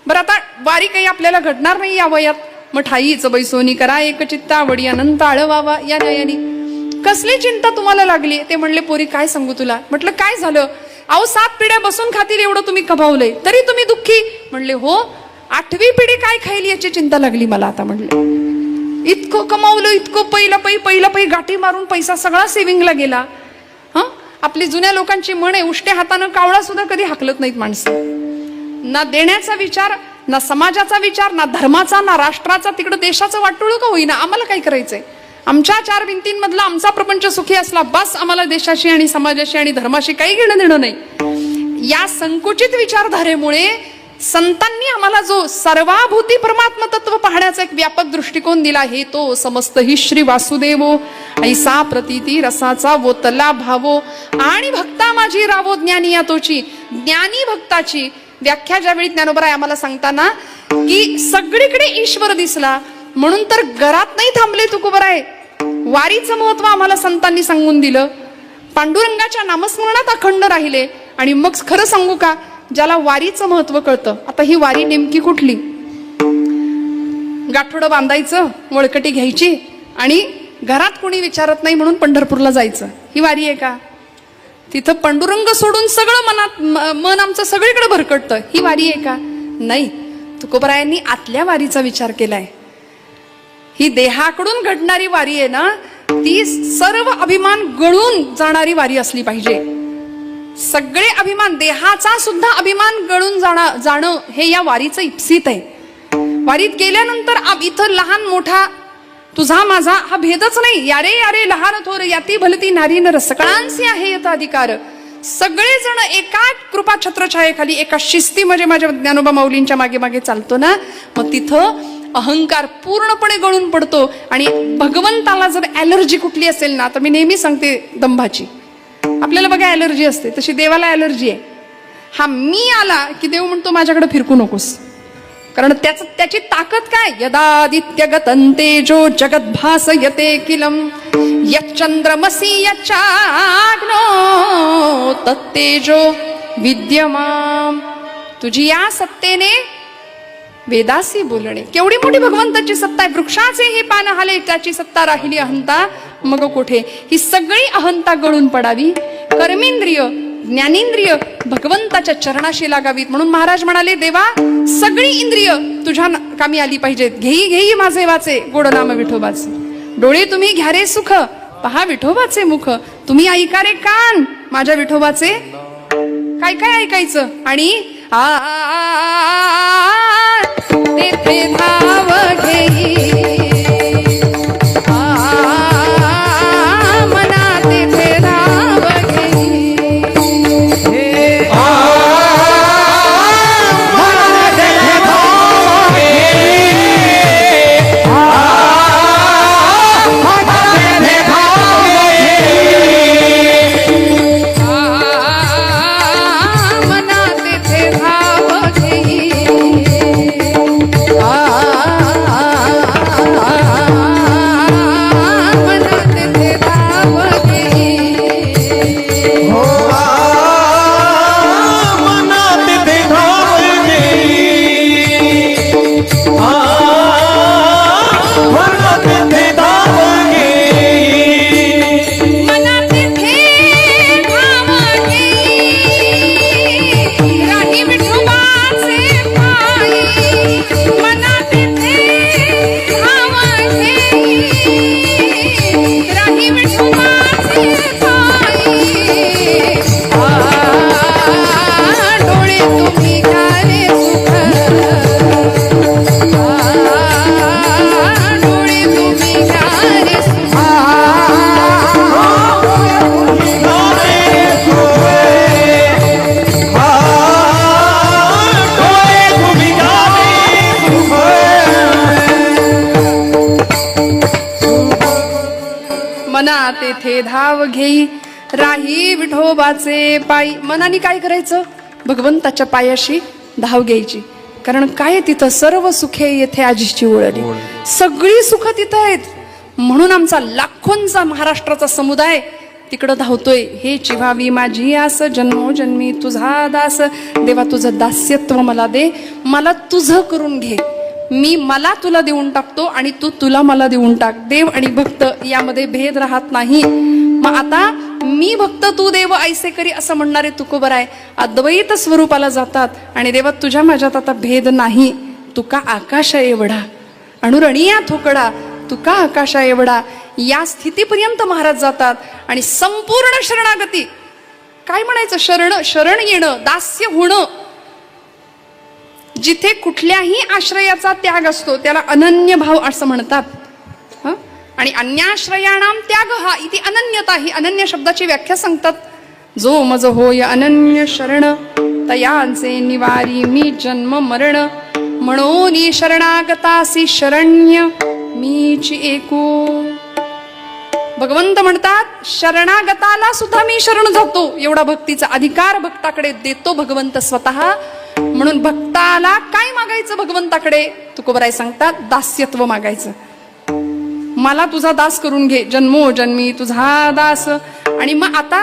बरं आता वारी काही आपल्याला घडणार नाही या वयात, मग ठाईच बैसोनी करा एक चित्ता वडी अनंत आळवावा या न्यायानी. कसली चिंता तुम्हाला लागली? ते म्हणले पोरी काय सांगू तुला. म्हटलं काय झालं? अहो 7 पिढ्या बसून खातील एवढं तुम्ही कमावलंय तरी तुम्ही दुःखी. म्हणले हो, 8वी पिढी काय खाईल याची चिंता लागली मला आता. म्हणले इतकं कमावलं, इतकं पहिलं पै गाठी मारून पैसा सगळा सेव्हिंगला गेला. आपली जुन्या लोकांची म्हण आहे, उष्ट्या हातानं कावळा सुद्धा कधी हाकलत नाहीत माणसं. ना देण्याचा विचार, ना समाजाचा विचार, ना धर्माचा, ना राष्ट्राचा. तिकडं देशाचं वाटोळं का होईना, आम्हाला काय करायचंय? आमच्या 4 भिंतींमधला आमचा प्रपंच सुखी असला बस, आम्हाला देशाशी आणि समाजाशी आणि धर्माशी काही घेणं देणं नाही. या संकुचित विचारधारेमुळे संतांनी आम्हाला जो सर्वाभूती परमात्म तत्व पाहण्याचा एक व्यापक दृष्टिकोन दिला, हे तो समस्त ही श्री वासुदेवो ऐसा प्रतीती रसाचा वोतला भावो आणि भक्ता माझी रावो ज्ञानी या तोची. ज्ञानी भक्ताची व्याख्या ज्यावेळी ज्ञानोबराय आम्हाला सांगताना की सगळीकडे ईश्वर दिसला, म्हणून तर घरात नाही थांबले तुकोबराय. वारीचं महत्व आम्हाला संतांनी सांगून दिलं, पांडुरंगाच्या नामस्मरणात अखंड राहिले. आणि मग खरं सांगू का, ज्याला वारीचं महत्व कळतं. आता ही वारी नेमकी कुठली? गाठोडं बांधायचं, वळकटी घ्यायची आणि घरात कोणी विचारत नाही म्हणून पंढरपूरला जायचं, ही वारी आहे का? तिथं पांडुरंग सोडून सगळं मन आमचं सगळीकडे भरकटतं, ही वारी आहे का? नाही. तुकोबरायांनी आतल्या वारीचा विचार केलाय. ही देहाकडून घडणारी वारी आहे ना, ती सर्व अभिमान गळून जाणारी वारी असली पाहिजे. सगळे अभिमान, देहाचा सुद्धा अभिमान गळून जाणं हे या वारीचं इप्सित आहे. वारीत गेल्यानंतर इथं लहान मोठा, तुझा माझा हा भेदच नाही. यारे यारे लहान थोर याती भलती नारी नर सकळांसी आहे येत अधिकार. सगळेजण एका कृपा छत्रछायेखाली, एका शिस्ती म्हणजे माझ्या ज्ञानोबा माऊलींच्या मागे मागे चालतो ना, मग तिथं अहंकार पूर्णपणे गळून पडतो. आणि भगवंताला जर ॲलर्जी कुठली असेल ना, तर मी नेहमी सांगते दंभाची. आपल्याला बघा ॲलर्जी असते, तशी देवाला ॲलर्जी आहे. हा मी आला की देव म्हणतो माझ्याकडे फिरकू नकोस, कारण त्याची ताकद काय? यदादित्य गतं तेजो जगद्भासयते किलम यच्चंद्रमसि यच्चाग्नो तत्तेजो विद्यमाम. तुझी या सत्तेने वेदासी बोलणे. केवढी मोठी भगवंताची सत्ता आहे. वृक्षाचे हे पान हाले त्याची सत्ता राहिली अहंता मग कोठे. ही सगळी अहंता गळून पडावी, कर्मेंद्रिय ज्ञानेंद्रिय भगवंताच्या चरणाशी लागावीत. म्हणून महाराज म्हणाले, देवा सगळी इंद्रिय तुझ्या कामी आली पाहिजेत. घेई घेई माझे वाचे गोड नाम विठोबाचे. डोळे तुम्ही घ्या रे सुख, पहा विठोबाचे मुख. तुम्ही ऐका रे कान माझ्या विठोबाचे. काय काय ऐकायचं? आणि तेथे धाव घेई मना तेथे धाव घेई. मना तेथे धाव घेई. चाले धाव घेई राही विठोबाचे पायी. मनाने काय करायचं? भगवंताच्या पायाशी धाव घ्यायची. कारण काय तिथं सर्व सुखे येथे आजीची ओळली. सगळी सुख तिथं आहेत. म्हणून आमचा लाखोंचा महाराष्ट्राचा समुदाय तिकडं धावतोय. हे चिव्हावी माझी आस जन्मोजन्मी तुझा दास. देवा तुझं दास्यत्व मला दे, मला तुझं करून घे. मी मला तुला देऊन टाकतो आणि तू तुला मला देऊन टाक. देव आणि भक्त यामध्ये भेद राहत नाही. मग आता मी भक्त तू देव ऐसे करी असं म्हणणारे तुकोबर आहे. अद्वैत स्वरूपाला जातात आणि देवा तुझ्या माझ्यात आता भेद नाही. तुका आकाश एवढा अणुरणिया थोकडा, तुका आकाशा एवढा. या स्थितीपर्यंत महाराज जातात आणि संपूर्ण शरणागती. काय म्हणायचं? शरण येणं, दास्य होणं. जिथे कुठल्याही आश्रयाचा त्याग असतो त्याला अनन्य भाव असं म्हणतात. आणि अन्याश्रयाणाम त्याग हा इति अनन्यता. ही अनन्य शब्दाची व्याख्या सांगतात. जो मज होय अनन्य शरण तयांचे निवारी मी जन्म मरण. म्हणून शरणागतासी शरण्य मीची एकू. भगवंत म्हणतात शरणागताला सुद्धा मी शरण जातो. एवढा भक्तीचा अधिकार भक्ताकडे देतो भगवंत स्वतः. म्हणून भक्ताला काय मागायचं भगवंताकडे? तुकोबराय सांगतात दास्यत्व मागायचं. मला तुझा दास करून घे, जन्मोजन्मी तुझा दास. आणि मग आता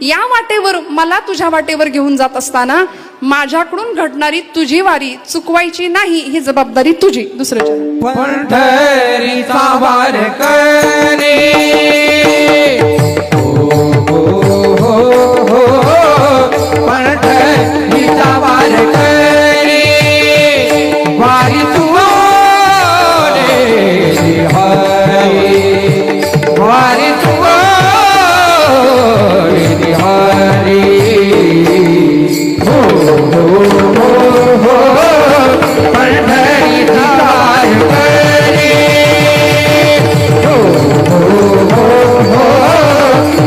या वाटेवर मला तुझ्या वाटेवर घेऊन जात असताना माझ्याकडून घडणारी तुझी वारी चुकवायची नाही, ही जबाबदारी तुझी. दुसरं चरण. पंढरीचा वारकरी पंढरीचा वारकरी वारी तुआ वारी तुआ हरी. पंढरीचा वारकरी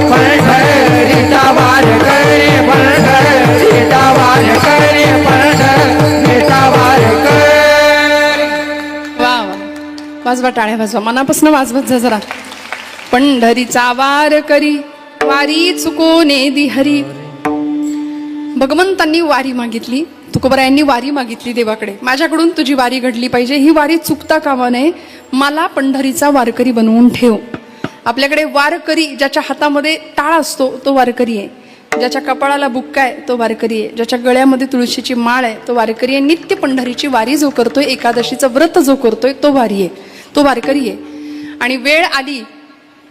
पंढरीचा वारकरी पंढरीचा वारकरी पंढरीचा वारकरी. वा वा, वाजवा टाळ्या वाजवा, मनापासून वाजवत जा जरा. पंढरीचा वार करी वारी चुकोने दि हरी. भगवंतांनी वारी मागितली, तुकोबरायांनी वारी मागितली देवाकडे. माझ्याकडून तुझी वारी घडली पाहिजे, ही वारी चुकता कामा नये. मला पंढरीचा वारकरी बनवून ठेव. आपल्याकडे वारकरी ज्याच्या हातामध्ये टाळ असतो तो वारकरी आहे. ज्याच्या कपाळाला बुक्का आहे तो वारकरी आहे. ज्याच्या गळ्यामध्ये तुळशीची माळ आहे तो वारकरी आहे. नित्य पंढरीची वारी जो करतोय, एकादशीचं व्रत जो करतोय तो वारी आहे, तो वारकरी आहे. आणि वेळ आली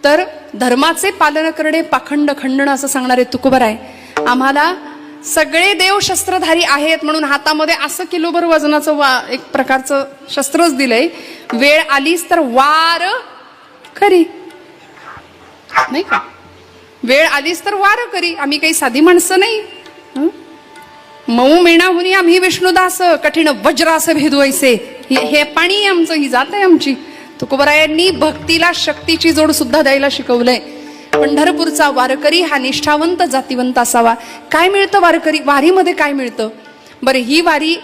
तर धर्माचे पालन करणे पाखंड खंडण असं सांगणारे तुकोबराय. आम्हाला सगळे देव शस्त्रधारी आहेत म्हणून हातामध्ये असं किलोभर वजनाचं एक प्रकारचं शस्त्रच दिलंय. वेळ आलीच तर वार खरी नाही का? वेळ आलीच तर वार करी. आम्ही काही साधी माणसं नाही. मऊ मेणाहुनी आम्ही विष्णुदास कठीण वज्रास भेदवायचे. हे पाणी आहे आमचं, ही जात आहे आमची. तुकोबरायांनी भक्तीला शक्तीची जोड सुद्धा द्यायला शिकवलंय. पंढरपूरचा वारकरी हा निष्ठावंत जातीवंत असावा. काय मिळतं वारकरी वारीमध्ये? काय मिळतं बरं? ही वारी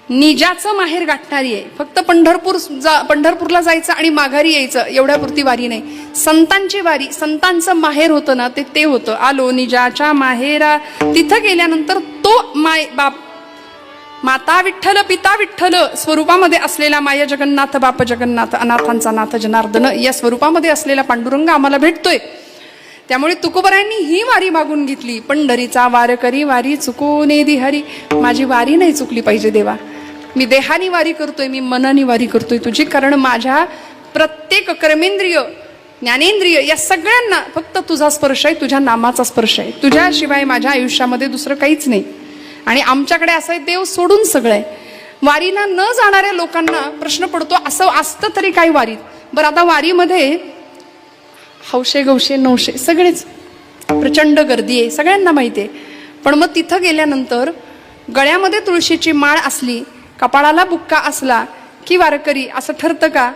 निजाचं माहेर गाठणारी आहे. फक्त पंढरपूरला जायचं आणि माघारी यायचं एवढ्यापुरती वारी नाही. संतांची वारी, संतांचं माहेर होतं ना, ते होतं. आलो निजाच्या माहेरा. तिथं गेल्यानंतर तो माय बाप, माता विठ्ठल पिता विठ्ठल स्वरूपामध्ये असलेला माया जगन्नाथ बाप जगन्नाथ अनाथांचा नाथ जनार्दन या स्वरूपामध्ये असलेला पांडुरंग आम्हाला भेटतोय. त्यामुळे तुकोबरायांनी ही वारी मागून घेतली. पंढरीचा वारकरी वारी चुकोने दि हरी. माझी वारी नाही चुकली पाहिजे देवा. मी देहानी वारी करतोय, मी मनानी वारी करतोय तुझी. कारण माझ्या प्रत्येक कर्मेंद्रिय ज्ञानेंद्रिय या सगळ्यांना फक्त तुझा स्पर्श आहे, तुझ्या नामाचा स्पर्श आहे. तुझ्याशिवाय माझ्या आयुष्यामध्ये दुसरं काहीच नाही. आणि आमच्याकडे असं आहे, देव सोडून सगळं आहे. वारीला न जाणाऱ्या लोकांना प्रश्न पडतो, असं असतं तरी काय वारीत? बरं, आता वारीमध्ये हौशे गौशे नवशे सगळेच प्रचंड गर्दी आहे, सगळ्यांना माहिती आहे. पण मग तिथं गेल्यानंतर गळ्यामध्ये तुळशीची माळ असली, कपाळाला बुक्का असला की वारकरी असं ठरतं का?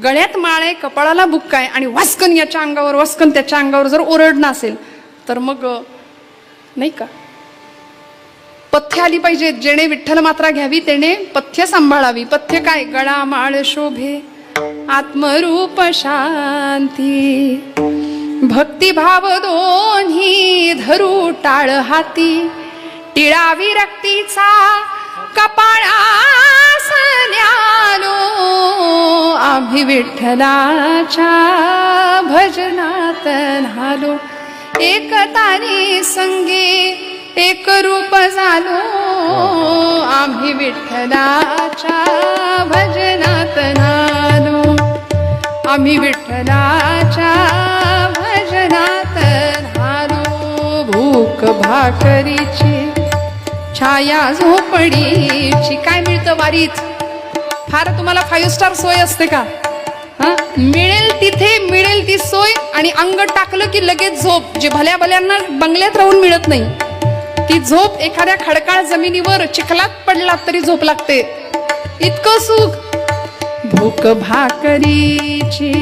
गळ्यात माळ आहे, कपाळाला बुक्का आहे आणि वास्कन याच्या अंगावर वास्कन त्याच्या अंगावर जर ओरडणं असेल तर मग नाही का? पथ्य आली पाहिजे. जेणे विठ्ठल मात्रा घ्यावी तेणे पथ्य सांभाळावी. पथ्य काय? गळा माळ शोभे आत्मरूप शांती. भक्तिभाव दोन्ही धरू टाळ हाती, टिळा विरक्तीचा कपाळास न्यालो. आम्ही विठ्ठलाच्या भजनात न्हालो. एकतानी संगे एक रूप झालो. आम्ही विठ्ठलाच्या भजनात न्हालो. आम्ही विठ्ठलाच्या भजनात न्हालो. भूक भाकरीची छाया झोपडीची. काय मिळतं वारीत? फार तुम्हाला 5 स्टार सोय असते का? मिळेल तिथे मिळेल ती सोय, आणि अंग टाकलं की लगेच झोप. जे भल्या भल्यांना बंगल्यात राहून मिळत नाही ती झोप एखाद्या खडकाळ जमिनीवर चिखलात पडलात तरी झोप लागते. इतकं सुख. भूक भाकरीची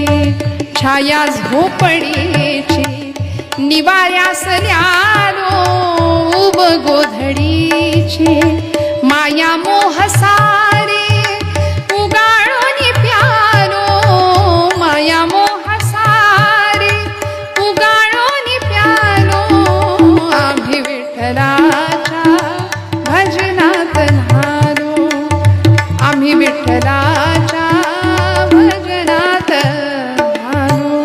छाया झोपडीची, निवाऱ्यास न्यालो उब गोधडीची. माया मोह सारे उगाळून प्यालो. माया मोह सारे उगाळून प्यालो. आम्ही विठ्ठलाच्या भजनात न्हालो. आम्ही विठ्ठलाच्या भजनात न्हालो.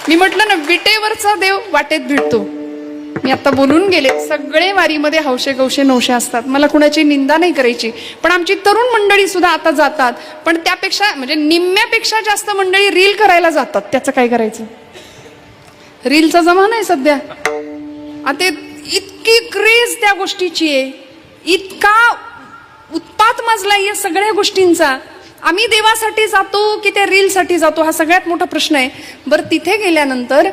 मी म्हटलं ना, विटेवरचा देव वाटेत भेटतो. मी आता बोलून गेले, सगळे वारीमध्ये हौशे गौशे नवशे असतात. मला कुणाची निंदा नाही करायची, पण आमची तरुण मंडळी सुद्धा आता जातात. पण त्यापेक्षा म्हणजे निम्म्यापेक्षा जास्त मंडळी रील करायला जातात. त्याचं काय करायचं? रीलचा जमाना आहे सध्या. आता इतकी क्रेज त्या गोष्टीची आहे, इतका उत्पात माजलाय या सगळ्या गोष्टींचा. आम्ही देवासाठी जातो की त्या रीलसाठी जातो, हा सगळ्यात मोठा प्रश्न आहे. बरं, तिथे गेल्यानंतर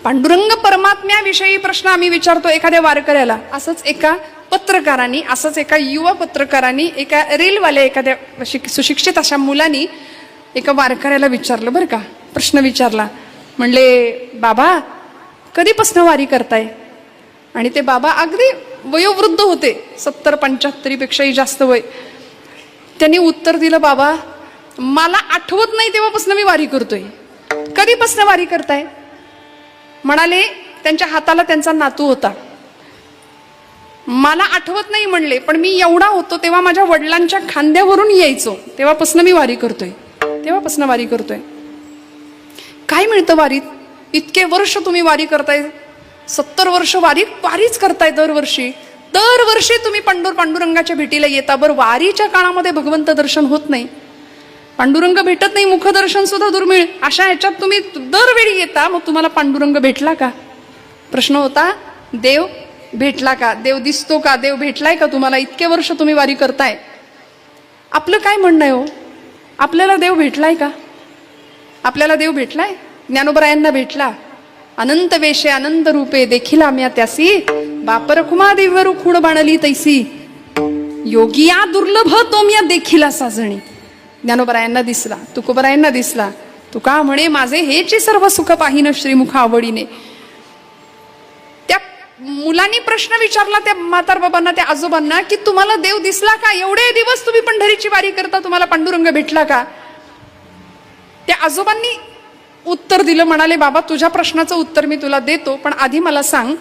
पांडुरंग परमात्म्याविषयी प्रश्न आम्ही विचारतो एखाद्या वारकऱ्याला. असंच एका पत्रकारांनी, असंच एका युवा पत्रकारांनी, एका रीलवाल्या एखाद्या सुशिक्षित अशा मुलांनी एका वारकऱ्याला विचारलं बरं का, प्रश्न विचारला. म्हणले, बाबा कधीपासून वारी करताय? आणि ते बाबा अगदी वयोवृद्ध होते, 70-75 पेक्षाही जास्त वय. त्यांनी उत्तर दिलं, बाबा मला आठवत नाही तेव्हापासून मी वारी करतोय. कधीपासून वारी करताय? म्हणाले, त्यांच्या हाताला त्यांचा नातू होता. मला आठवत नाही म्हणले, पण मी एवढा होतो तेव्हा माझ्या वडिलांच्या खांद्यावरून यायचो, तेव्हापासून मी वारी करतोय. तेव्हापासून वारी करतोय. काय मिळतं वारीत? इतके वर्ष तुम्ही वारी करताय, 70 वर्ष वारीच करताय. दरवर्षी तुम्ही पांडुरंगाच्या भेटीला येता. बरं, वारीच्या काळामध्ये भगवंत दर्शन होत नाही, पांडुरंग भेटत नाही, मुखदर्शन सुद्धा दुर्मिळ. अशा ह्याच्यात तुम्ही दरवेळी येता, मग तुम्हाला पांडुरंग भेटला का? प्रश्न होता, देव भेटला का? देव दिसतो का? देव भेटलाय का तुम्हाला? इतके वर्ष तुम्ही वारी करताय. आपलं काय म्हणणं आहे हो? आपल्याला देव भेटलाय का? आपल्याला देव भेटलाय? ज्ञानोबरायांना भेटला. अनंत वेशे अनंत रूपे देखिला म्या त्यासी, बापर कुमा दिव्य रुखुड बाणली तैसी, योगिया दुर्लभ तो म्या देखिला साजणी. ज्ञानोबरायांना दिसला, तुकोबरायांना दिसला. तुका म्हणे, माझे हेची सर्व सुख पाहिन श्रीमुख आवडीने. त्या मुलांनी प्रश्न विचारला त्या म्हातारबाबांना, त्या आजोबांना, की तुम्हाला देव दिसला का? एवढे दिवस तुम्ही पंढरीची वारी करता, तुम्हाला पांडुरंग भेटला का? त्या आजोबांनी उत्तर दिलं. म्हणाले, बाबा तुझ्या प्रश्नाचं उत्तर मी तुला देतो, पण आधी मला सांग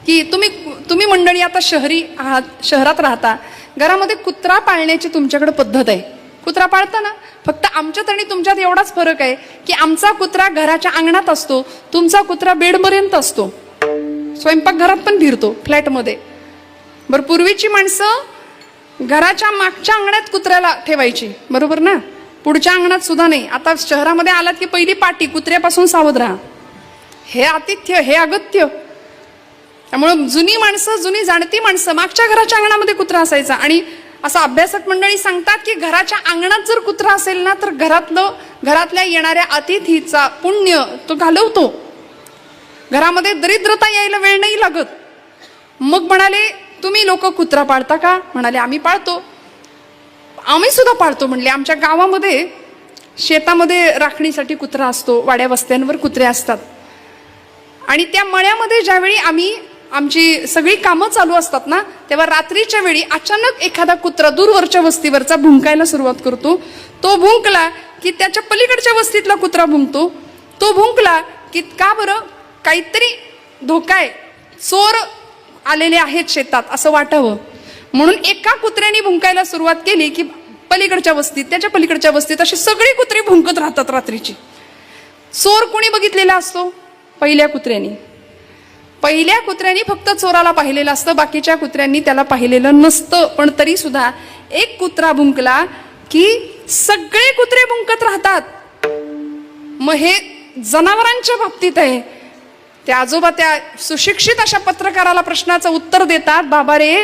की तुम्ही मंडळी आता शहरी आहात, शहरात राहता, घरामध्ये कुत्रा पाळण्याची तुमच्याकडे पद्धत आहे. कुत्रा पाळता ना? फक्त आमच्यात आणि तुमच्यात एवढाच फरक आहे की आमचा कुत्रा घराच्या अंगणात असतो, तुमचा कुत्रा बेडपर्यंत असतो, स्वयंपाकघरात पण फिरतो, फ्लॅटमध्ये. बरं, पूर्वीची माणसं घराच्या मागच्या अंगणात कुत्र्याला ठेवायची, बरोबर ना? पुढच्या अंगणात सुद्धा नाही. आता शहरामध्ये आलात की पहिली पाटी, कुत्र्यापासून सावध राहा. हे आतिथ्य, हे अगत्य. त्यामुळं जुनी माणसं, जुनी जाणती माणसं, मागच्या घराच्या अंगणामध्ये कुत्रा असायचा. आणि असं अभ्यासक मंडळी सांगतात की घराच्या अंगणात जर कुत्रा असेल ना, तर घरातल्या येणाऱ्या अतिथीचा पुण्य तो घालवतो. घरामध्ये दरिद्रता यायला वेळ नाही लागत. मग म्हणाले, तुम्ही लोक कुत्रा पाळता का? म्हणाले, आम्ही पाळतो. आम्ही सुद्धा पाळतो म्हणले. आमच्या गावामध्ये शेतामध्ये राखणीसाठी कुत्रा असतो, वाड्या वस्त्यांवर कुत्रे असतात. आणि त्या मळ्यामध्ये ज्यावेळी आम्ही आमची सगळी कामं चालू असतात ना, तेव्हा रात्रीच्या वेळी अचानक एखादा कुत्रा दूरवरच्या वस्तीवरचा भुंकायला सुरुवात करतो. तो भुंकला की त्याच्या पलीकडच्या वस्तीतला कुत्रा भुंकतो. तो भुंकला की का बरं, काहीतरी धोका आहे, चोर आलेले आहेत शेतात असं वाटावं म्हणून एका कुत्र्याने भुंकायला सुरुवात केली की पलीकडच्या वस्तीत, त्याच्या पलीकडच्या वस्तीत अशी सगळी कुत्री भुंकत राहतात रात्रीची. चोर कोणी बघितलेला असतो? पहिल्या कुत्र्यानी. पहिल्या कुत्र्यानी फक्त चोराला पाहिलेलं असतं, बाकीच्या कुत्र्यांनी त्याला पाहिलेलं नसतं. पण तरी सुद्धा एक कुत्रा भुंकला की सगळे कुत्रे भुंकत राहतात. मग हे जनावरांच्या बाबतीत आहे. ते आजोबा त्या सुशिक्षित अशा पत्रकाराला प्रश्नाचं उत्तर देतात, बाबा रे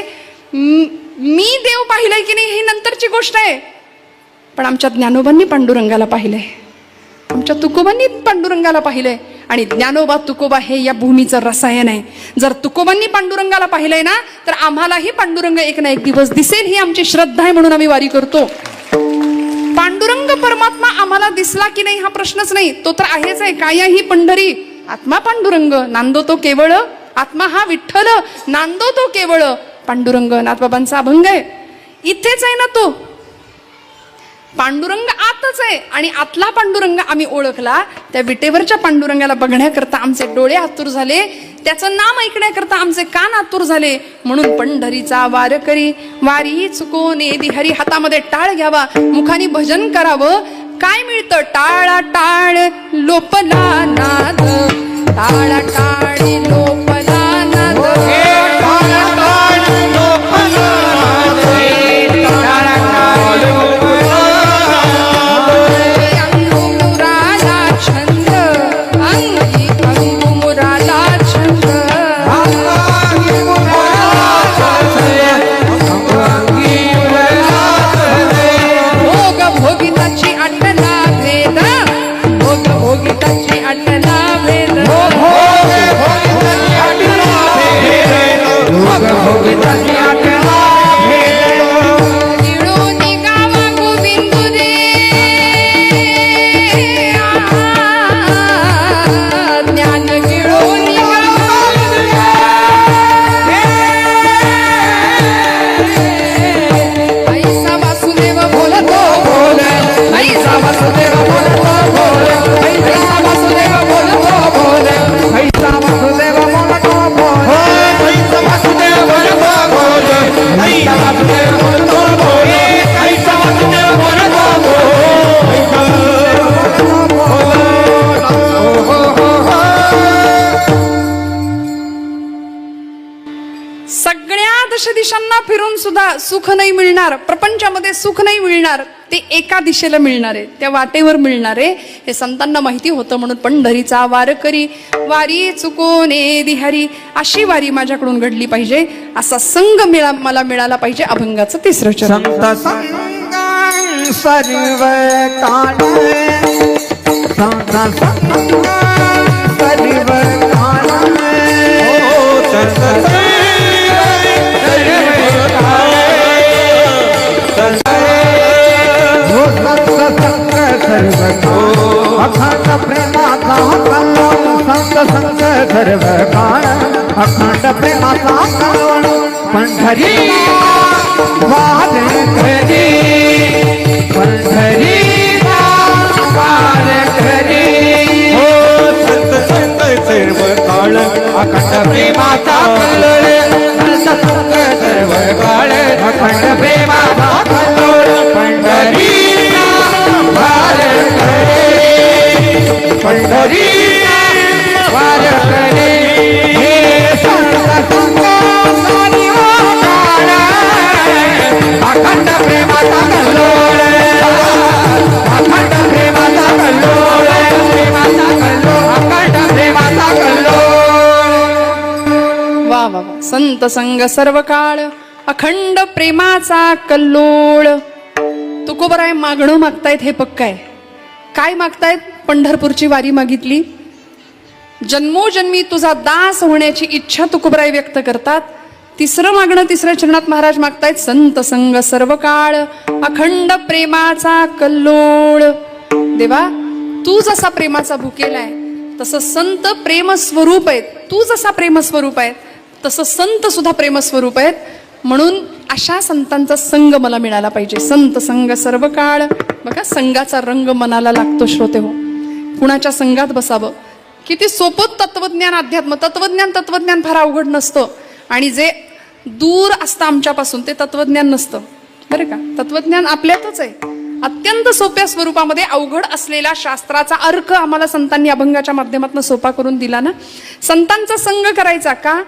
मी देव पाहिलंय की नाही ही नंतरची गोष्ट आहे, पण आमच्या ज्ञानोबांनी पांडुरंगाला पाहिलंय, आमच्या तुकोबांनी पांडुरंगाला पाहिलंय. आणि ज्ञानोबा तुकोबा हे या भूमीचं रसायन आहे. जर तुकोबांनी पांडुरंगाला पाहिलंय ना, तर आम्हालाही पांडुरंग एक ना एक दिवस दिसेल, ही आमची श्रद्धा आहे म्हणून आम्ही वारी करतो. पांडुरंग परमात्मा आम्हाला दिसला की नाही हा प्रश्नच नाही, तो तर आहेच आहे. काया ही पंढरी आत्मा पांडुरंग, नांदो तो केवळ आत्मा हा विठ्ठल, नांदो तो केवळ पांडुरंग. नाथबाबांचा अभंग आहे. इथेच आहे ना तो पांडुरंग, आतच आहे. आणि आतला पांडुरंग आम्ही ओळखला. त्या विटेवरच्या पांडुरंगाला बघण्याकरता आमचे डोळे आतुर झाले, त्याचं नाम ऐकण्याकरता आमचे कान आतुर झाले. म्हणून पंढरीचा वारकरी वारी चुकोने दिहरी, हातामध्ये टाळ घ्यावा, मुखाने भजन करावं. काय मिळतं? टाळा टाळ लोपला नाद, टाळा टाळी लोपला नाद, अंगुमुराला छंद, अंगी अंगुमुराला छंद, भोग भोगिताची अटला भेद, भोग भोगिताची अटला भेद, गिळोनी गावा गोविंदू रे, ज्ञान गिळोनी ऐसा वासुदेव बोलतो बोल, ऐसा वासुदेव बोलतो बोल, ऐसा वासुदेव बोलतो बोल, ऐसा वासुदेव बोलतो बोल, ऐसा वासुदेव बोलतो बोल, ऐसा वासुदेव बोलतो बोल, ऐसा वासुदेव बोलतो सगळ्या दशदिशांना फिरून सुद्धा सुख नाही मिळणार, प्रपंचामध्ये सुख नाही मिळणार, ते एका दिशेला मिळणार आहे, त्या वाटेवर मिळणार आहे. हे संतांना माहिती होतं. म्हणून पंढरीचा वारकरी वारी चुकोने दिहरी, अशी वारी माझ्याकडून घडली पाहिजे, असा संग मला मिळाला पाहिजे. अभंगाचं तिसरं चरण. संत संग सर्व काळ, संत संग सर्व काळ, संत अखंड प्रेमाचा कल्लोळ, संत संग सर्व काळ, अखंड प्रेमाचा कल्लोळ, पंढरी वारकरी, पंढरी वारकरी, हो संत संग सर्व काळ, अखंड प्रेमाचा कल्लोळ, संत संग सर्व काळ, अखंड प्रेमाचा कल्लोळ, पंढरी पंढरी वारकरी, हे संत संग अखंड प्रेमाचा कल्लोळ, अखंड प्रेमाचा कल्लोळ, प्रेमाचा कल्लोळ, अखंड प्रेमाचा कल्लोळ. वा वा वा. संत संग सर्व काळ, अखंड प्रेमाचा कल्लोळ. तुकोबराय मागणं मागतायत हे पक्क आहे. काय मागतायत? पंढरपूरची वारी मागितली. जन्मोजन्मी तुझा दास होण्याची इच्छा तुकोबराय व्यक्त करतात. तिसरं मागणं तिसऱ्या चरणात महाराज मागतायत, संत संग सर्व काळ, अखंड प्रेमाचा कल्लोळ. देवा, तू जसा प्रेमाचा भुकेला आहे तसं संत प्रेम स्वरूप आहेत. तू जसा प्रेम स्वरूप आहे तसं संत सुद्धा प्रेमस्वरूप आहेत. म्हणून अशा संतांचा संग मला मिळाला पाहिजे. संत संग सर्व काळ. बघा, संघाचा रंग मनाला लागतो श्रोते हो. कुणाच्या संघात बसावं. किती सोपं तत्वज्ञान, अध्यात्म. तत्वज्ञान फार अवघड नसतं. आणि जे दूर असतं आमच्यापासून ते तत्वज्ञान नसतं बरं का. तत्वज्ञान आपल्यातच आहे. अत्यंत सोप्या स्वरूपामध्ये अवघड असलेला शास्त्राचा अर्क आम्हाला संतांनी अभंगाच्या माध्यमातून सोपा करून दिला ना. संतांचा संग करायचा का?